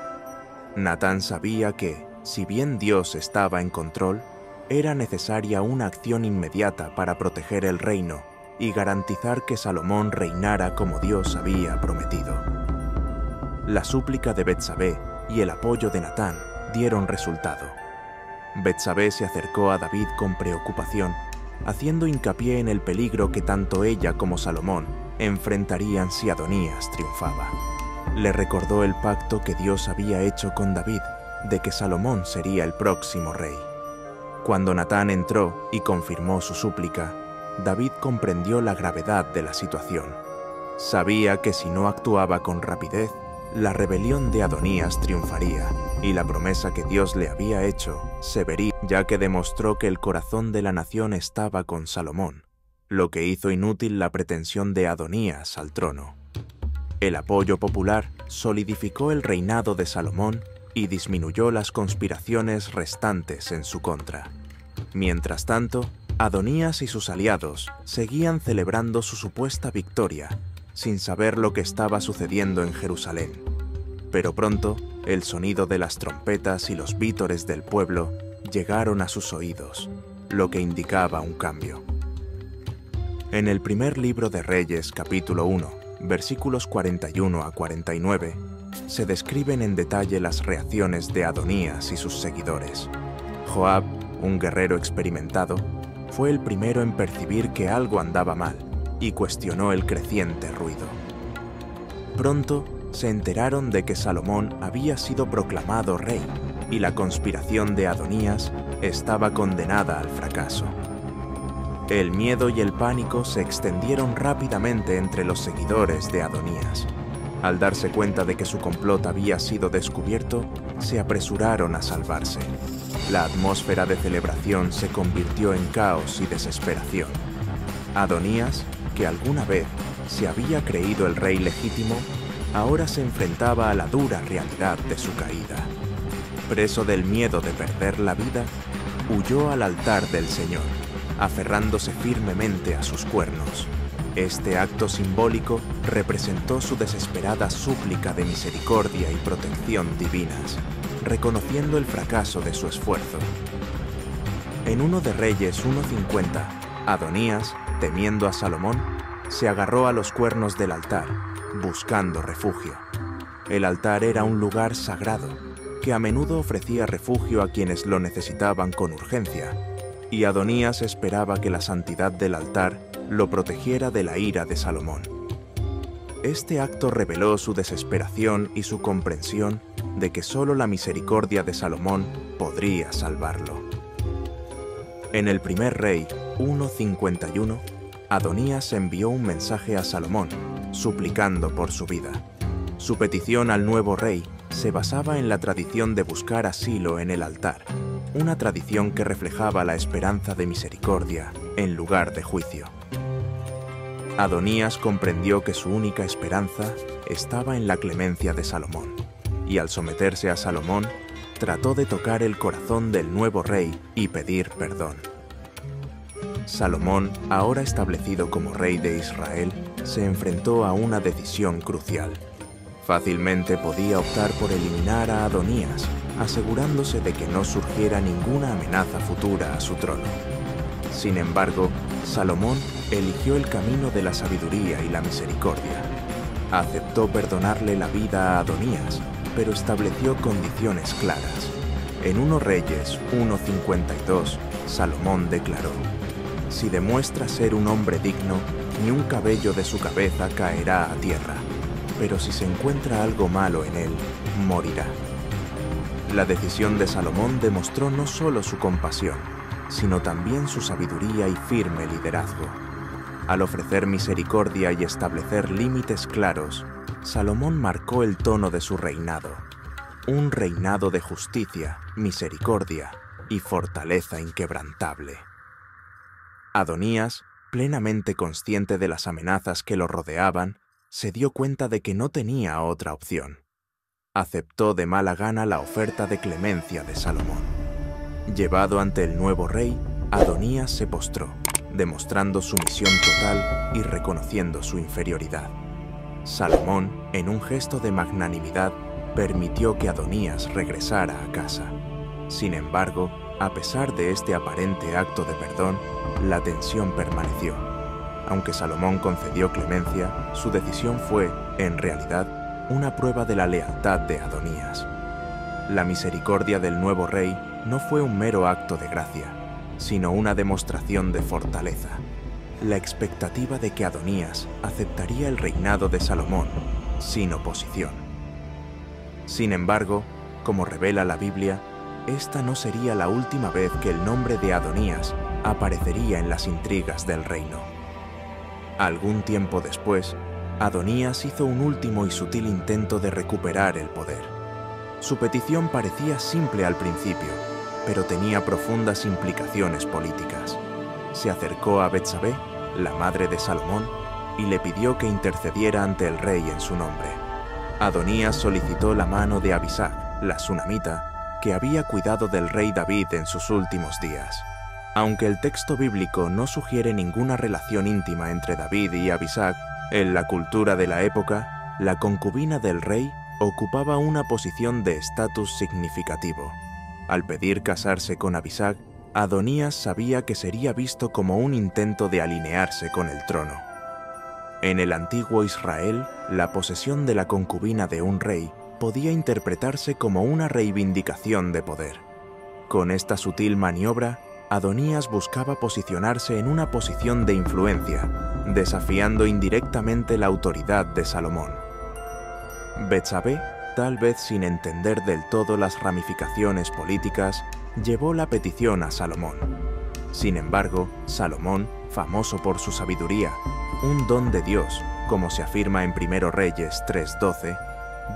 Natán sabía que, si bien Dios estaba en control, era necesaria una acción inmediata para proteger el reino y garantizar que Salomón reinara como Dios había prometido. La súplica de Betsabé y el apoyo de Natán dieron resultado. Betsabé se acercó a David con preocupación, haciendo hincapié en el peligro que tanto ella como Salomón enfrentarían si Adonías triunfaba. Le recordó el pacto que Dios había hecho con David, de que Salomón sería el próximo rey. Cuando Natán entró y confirmó su súplica, David comprendió la gravedad de la situación. Sabía que si no actuaba con rapidez, la rebelión de Adonías triunfaría y la promesa que Dios le había hecho se vería, ya que demostró que el corazón de la nación estaba con Salomón, lo que hizo inútil la pretensión de Adonías al trono. El apoyo popular solidificó el reinado de Salomón y disminuyó las conspiraciones restantes en su contra. Mientras tanto, Adonías y sus aliados seguían celebrando su supuesta victoria, sin saber lo que estaba sucediendo en Jerusalén. Pero pronto, el sonido de las trompetas y los vítores del pueblo llegaron a sus oídos, lo que indicaba un cambio. En el primer libro de Reyes, capítulo 1, versículos 41 a 49, se describen en detalle las reacciones de Adonías y sus seguidores. Joab, un guerrero experimentado, fue el primero en percibir que algo andaba mal y cuestionó el creciente ruido. Pronto se enteraron de que Salomón había sido proclamado rey y la conspiración de Adonías estaba condenada al fracaso. El miedo y el pánico se extendieron rápidamente entre los seguidores de Adonías. Al darse cuenta de que su complot había sido descubierto, se apresuraron a salvarse. La atmósfera de celebración se convirtió en caos y desesperación. Adonías, que alguna vez se había creído el rey legítimo, ahora se enfrentaba a la dura realidad de su caída. Preso del miedo de perder la vida, huyó al altar del Señor, aferrándose firmemente a sus cuernos. Este acto simbólico representó su desesperada súplica de misericordia y protección divinas, reconociendo el fracaso de su esfuerzo. En 1 de Reyes 1:50, Adonías, temiendo a Salomón, se agarró a los cuernos del altar, buscando refugio. El altar era un lugar sagrado, que a menudo ofrecía refugio a quienes lo necesitaban con urgencia, y Adonías esperaba que la santidad del altar lo protegiera de la ira de Salomón. Este acto reveló su desesperación y su comprensión de que solo la misericordia de Salomón podría salvarlo. En el primer Rey 1:51, Adonías envió un mensaje a Salomón, suplicando por su vida. Su petición al nuevo rey se basaba en la tradición de buscar asilo en el altar, una tradición que reflejaba la esperanza de misericordia en lugar de juicio. Adonías comprendió que su única esperanza estaba en la clemencia de Salomón, y al someterse a Salomón, trató de tocar el corazón del nuevo rey y pedir perdón. Salomón, ahora establecido como rey de Israel, se enfrentó a una decisión crucial. Fácilmente podía optar por eliminar a Adonías, asegurándose de que no surgiera ninguna amenaza futura a su trono. Sin embargo, Salomón eligió el camino de la sabiduría y la misericordia. Aceptó perdonarle la vida a Adonías, pero estableció condiciones claras. En 1 Reyes 1:52, Salomón declaró: «Si demuestra ser un hombre digno, ni un cabello de su cabeza caerá a tierra, pero si se encuentra algo malo en él, morirá». La decisión de Salomón demostró no solo su compasión, sino también su sabiduría y firme liderazgo. Al ofrecer misericordia y establecer límites claros, Salomón marcó el tono de su reinado, un reinado de justicia, misericordia y fortaleza inquebrantable. Adonías, plenamente consciente de las amenazas que lo rodeaban, se dio cuenta de que no tenía otra opción. Aceptó de mala gana la oferta de clemencia de Salomón. Llevado ante el nuevo rey, Adonías se postró, demostrando sumisión total y reconociendo su inferioridad. Salomón, en un gesto de magnanimidad, permitió que Adonías regresara a casa. Sin embargo, a pesar de este aparente acto de perdón, la tensión permaneció. Aunque Salomón concedió clemencia, su decisión fue, en realidad, una prueba de la lealtad de Adonías. La misericordia del nuevo rey no fue un mero acto de gracia, sino una demostración de fortaleza. La expectativa de que Adonías aceptaría el reinado de Salomón sin oposición. Sin embargo, como revela la Biblia, esta no sería la última vez que el nombre de Adonías aparecería en las intrigas del reino. Algún tiempo después, Adonías hizo un último y sutil intento de recuperar el poder. Su petición parecía simple al principio, pero tenía profundas implicaciones políticas. Se acercó a Betsabé, la madre de Salomón, y le pidió que intercediera ante el rey en su nombre. Adonías solicitó la mano de Abisag, la sunamita, que había cuidado del rey David en sus últimos días. Aunque el texto bíblico no sugiere ninguna relación íntima entre David y Abisag, en la cultura de la época, la concubina del rey ocupaba una posición de estatus significativo. Al pedir casarse con Abisag, Adonías sabía que sería visto como un intento de alinearse con el trono. En el antiguo Israel, la posesión de la concubina de un rey podía interpretarse como una reivindicación de poder. Con esta sutil maniobra, Adonías buscaba posicionarse en una posición de influencia, desafiando indirectamente la autoridad de Salomón. Betsabé, tal vez sin entender del todo las ramificaciones políticas, llevó la petición a Salomón. Sin embargo, Salomón, famoso por su sabiduría, un don de Dios, como se afirma en 1 Reyes 3:12,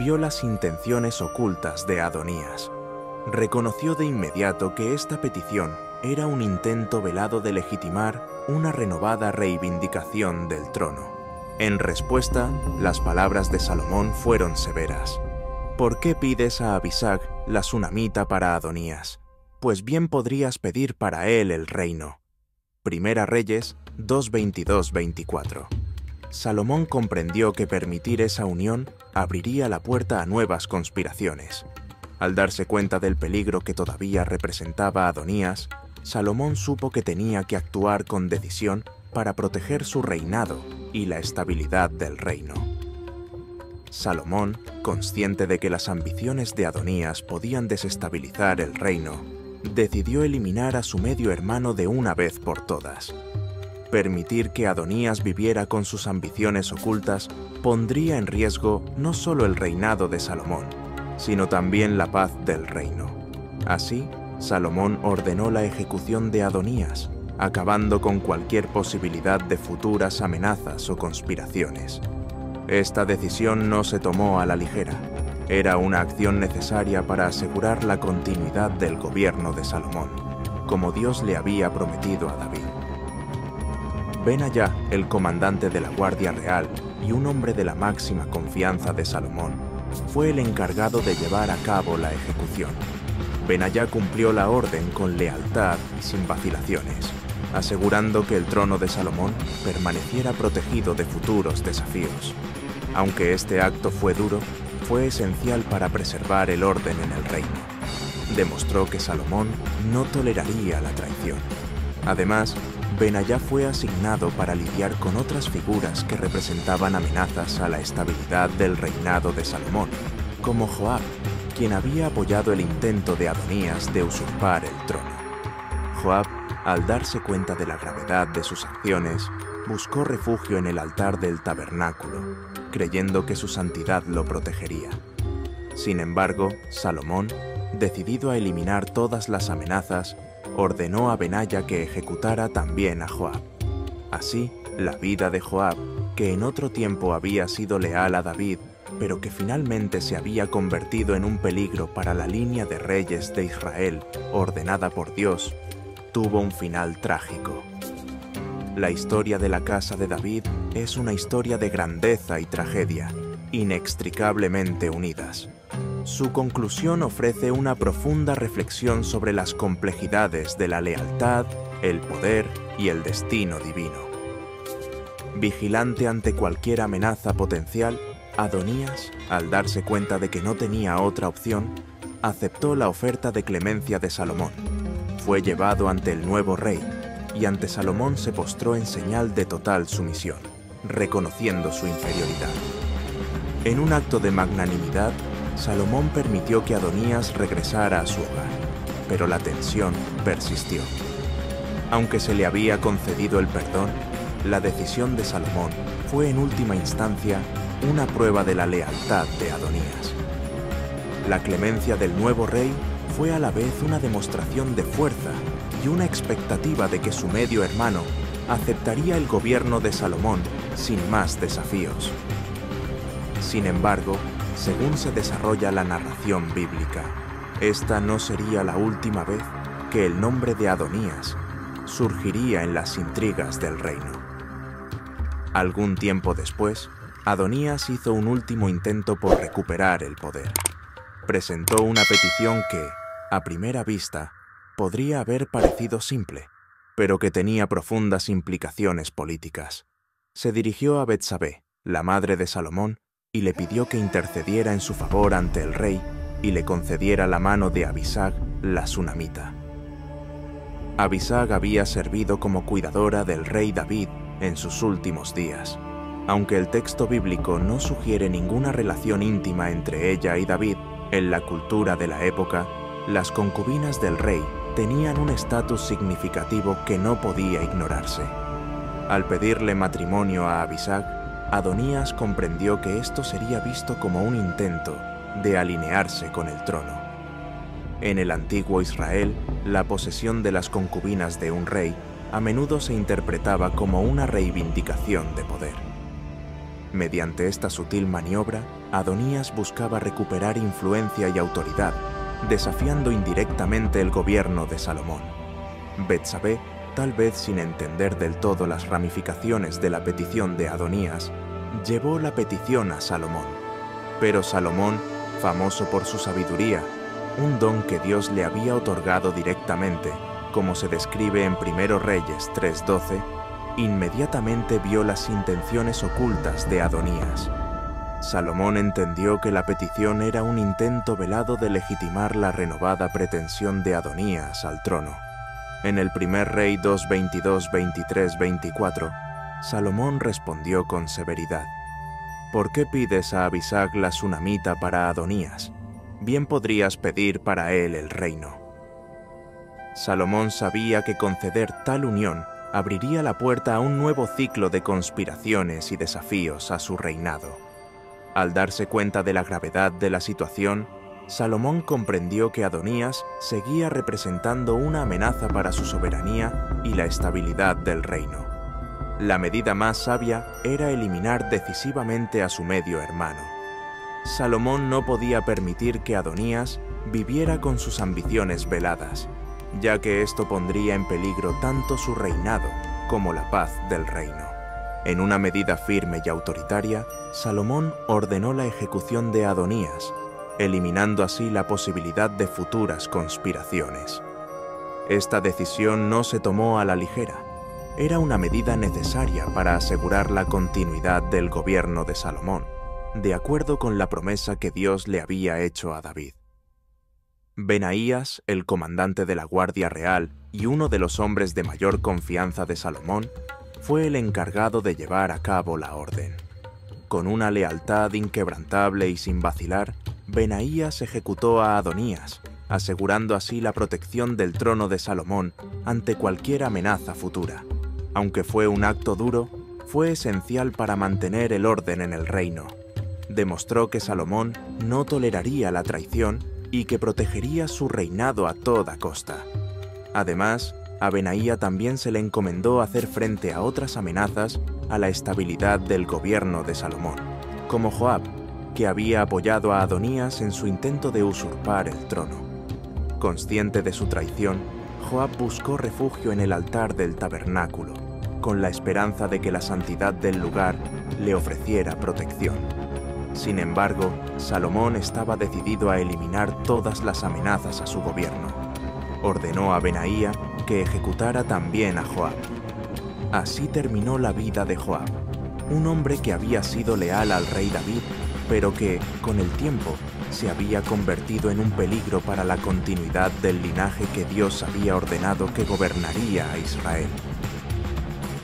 vio las intenciones ocultas de Adonías. Reconoció de inmediato que esta petición era un intento velado de legitimar una renovada reivindicación del trono. En respuesta, las palabras de Salomón fueron severas. «¿Por qué pides a Abisag, la sunamita, para Adonías? Pues bien podrías pedir para él el reino». 1 Reyes 2:22-24. Salomón comprendió que permitir esa unión abriría la puerta a nuevas conspiraciones. Al darse cuenta del peligro que todavía representaba Adonías, Salomón supo que tenía que actuar con decisión para proteger su reinado y la estabilidad del reino. Salomón, consciente de que las ambiciones de Adonías podían desestabilizar el reino, decidió eliminar a su medio hermano de una vez por todas. Permitir que Adonías viviera con sus ambiciones ocultas pondría en riesgo no solo el reinado de Salomón, sino también la paz del reino. Así, Salomón ordenó la ejecución de Adonías, acabando con cualquier posibilidad de futuras amenazas o conspiraciones. Esta decisión no se tomó a la ligera. Era una acción necesaria para asegurar la continuidad del gobierno de Salomón, como Dios le había prometido a David. Benayá, el comandante de la Guardia Real y un hombre de la máxima confianza de Salomón, fue el encargado de llevar a cabo la ejecución. Benayá cumplió la orden con lealtad y sin vacilaciones, asegurando que el trono de Salomón permaneciera protegido de futuros desafíos. Aunque este acto fue duro, fue esencial para preservar el orden en el reino. Demostró que Salomón no toleraría la traición. Además, Benayá fue asignado para lidiar con otras figuras que representaban amenazas a la estabilidad del reinado de Salomón, como Joab, quien había apoyado el intento de Adonías de usurpar el trono. Joab, al darse cuenta de la gravedad de sus acciones, buscó refugio en el altar del tabernáculo, creyendo que su santidad lo protegería. Sin embargo, Salomón, decidido a eliminar todas las amenazas, ordenó a Benayá que ejecutara también a Joab. Así, la vida de Joab, que en otro tiempo había sido leal a David, pero que finalmente se había convertido en un peligro para la línea de reyes de Israel, ordenada por Dios, tuvo un final trágico. La historia de la casa de David es una historia de grandeza y tragedia, inextricablemente unidas. Su conclusión ofrece una profunda reflexión sobre las complejidades de la lealtad, el poder y el destino divino. Vigilante ante cualquier amenaza potencial, Adonías, al darse cuenta de que no tenía otra opción, aceptó la oferta de clemencia de Salomón. Fue llevado ante el nuevo rey, y ante Salomón se postró en señal de total sumisión, reconociendo su inferioridad. En un acto de magnanimidad, Salomón permitió que Adonías regresara a su hogar, pero la tensión persistió. Aunque se le había concedido el perdón, la decisión de Salomón fue en última instancia una prueba de la lealtad de Adonías. La clemencia del nuevo rey fue a la vez una demostración de fuerza y una expectativa de que su medio hermano aceptaría el gobierno de Salomón sin más desafíos. Sin embargo, según se desarrolla la narración bíblica, esta no sería la última vez que el nombre de Adonías surgiría en las intrigas del reino. Algún tiempo después, Adonías hizo un último intento por recuperar el poder. Presentó una petición que, a primera vista, podría haber parecido simple, pero que tenía profundas implicaciones políticas. Se dirigió a Betsabé, la madre de Salomón, y le pidió que intercediera en su favor ante el rey y le concediera la mano de Abisag, la sunamita. Abisag había servido como cuidadora del rey David en sus últimos días. Aunque el texto bíblico no sugiere ninguna relación íntima entre ella y David, en la cultura de la época, las concubinas del rey tenían un estatus significativo que no podía ignorarse. Al pedirle matrimonio a Abisag, Adonías comprendió que esto sería visto como un intento de alinearse con el trono. En el antiguo Israel, la posesión de las concubinas de un rey a menudo se interpretaba como una reivindicación de poder. Mediante esta sutil maniobra, Adonías buscaba recuperar influencia y autoridad, desafiando indirectamente el gobierno de Salomón. Betsabé, tal vez sin entender del todo las ramificaciones de la petición de Adonías, llevó la petición a Salomón. Pero Salomón, famoso por su sabiduría, un don que Dios le había otorgado directamente, como se describe en 1 Reyes 3:12, inmediatamente vio las intenciones ocultas de Adonías. Salomón entendió que la petición era un intento velado de legitimar la renovada pretensión de Adonías al trono. En el 1 Rey 2:22, 23, 24, Salomón respondió con severidad: ¿Por qué pides a Abisag la sunamita para Adonías? Bien podrías pedir para él el reino. Salomón sabía que conceder tal unión abriría la puerta a un nuevo ciclo de conspiraciones y desafíos a su reinado. Al darse cuenta de la gravedad de la situación, Salomón comprendió que Adonías seguía representando una amenaza para su soberanía y la estabilidad del reino. La medida más sabia era eliminar decisivamente a su medio hermano. Salomón no podía permitir que Adonías viviera con sus ambiciones veladas, ya que esto pondría en peligro tanto su reinado como la paz del reino. En una medida firme y autoritaria, Salomón ordenó la ejecución de Adonías, eliminando así la posibilidad de futuras conspiraciones. Esta decisión no se tomó a la ligera. Era una medida necesaria para asegurar la continuidad del gobierno de Salomón, de acuerdo con la promesa que Dios le había hecho a David. Benaías, el comandante de la Guardia Real y uno de los hombres de mayor confianza de Salomón, fue el encargado de llevar a cabo la orden. Con una lealtad inquebrantable y sin vacilar, Benaías ejecutó a Adonías, asegurando así la protección del trono de Salomón ante cualquier amenaza futura. Aunque fue un acto duro, fue esencial para mantener el orden en el reino. Demostró que Salomón no toleraría la traición y que protegería su reinado a toda costa. Además, a Benaía también se le encomendó hacer frente a otras amenazas a la estabilidad del gobierno de Salomón, como Joab, que había apoyado a Adonías en su intento de usurpar el trono. Consciente de su traición, Joab buscó refugio en el altar del tabernáculo, con la esperanza de que la santidad del lugar le ofreciera protección. Sin embargo, Salomón estaba decidido a eliminar todas las amenazas a su gobierno. Ordenó a Benaía que ejecutara también a Joab. Así terminó la vida de Joab, un hombre que había sido leal al rey David, pero que, con el tiempo, se había convertido en un peligro para la continuidad del linaje que Dios había ordenado que gobernaría a Israel.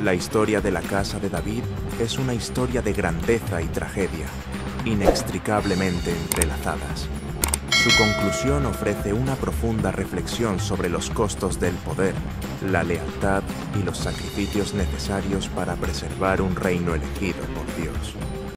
La historia de la casa de David es una historia de grandeza y tragedia, inextricablemente entrelazadas. Su conclusión ofrece una profunda reflexión sobre los costos del poder, la lealtad y los sacrificios necesarios para preservar un reino elegido por Dios.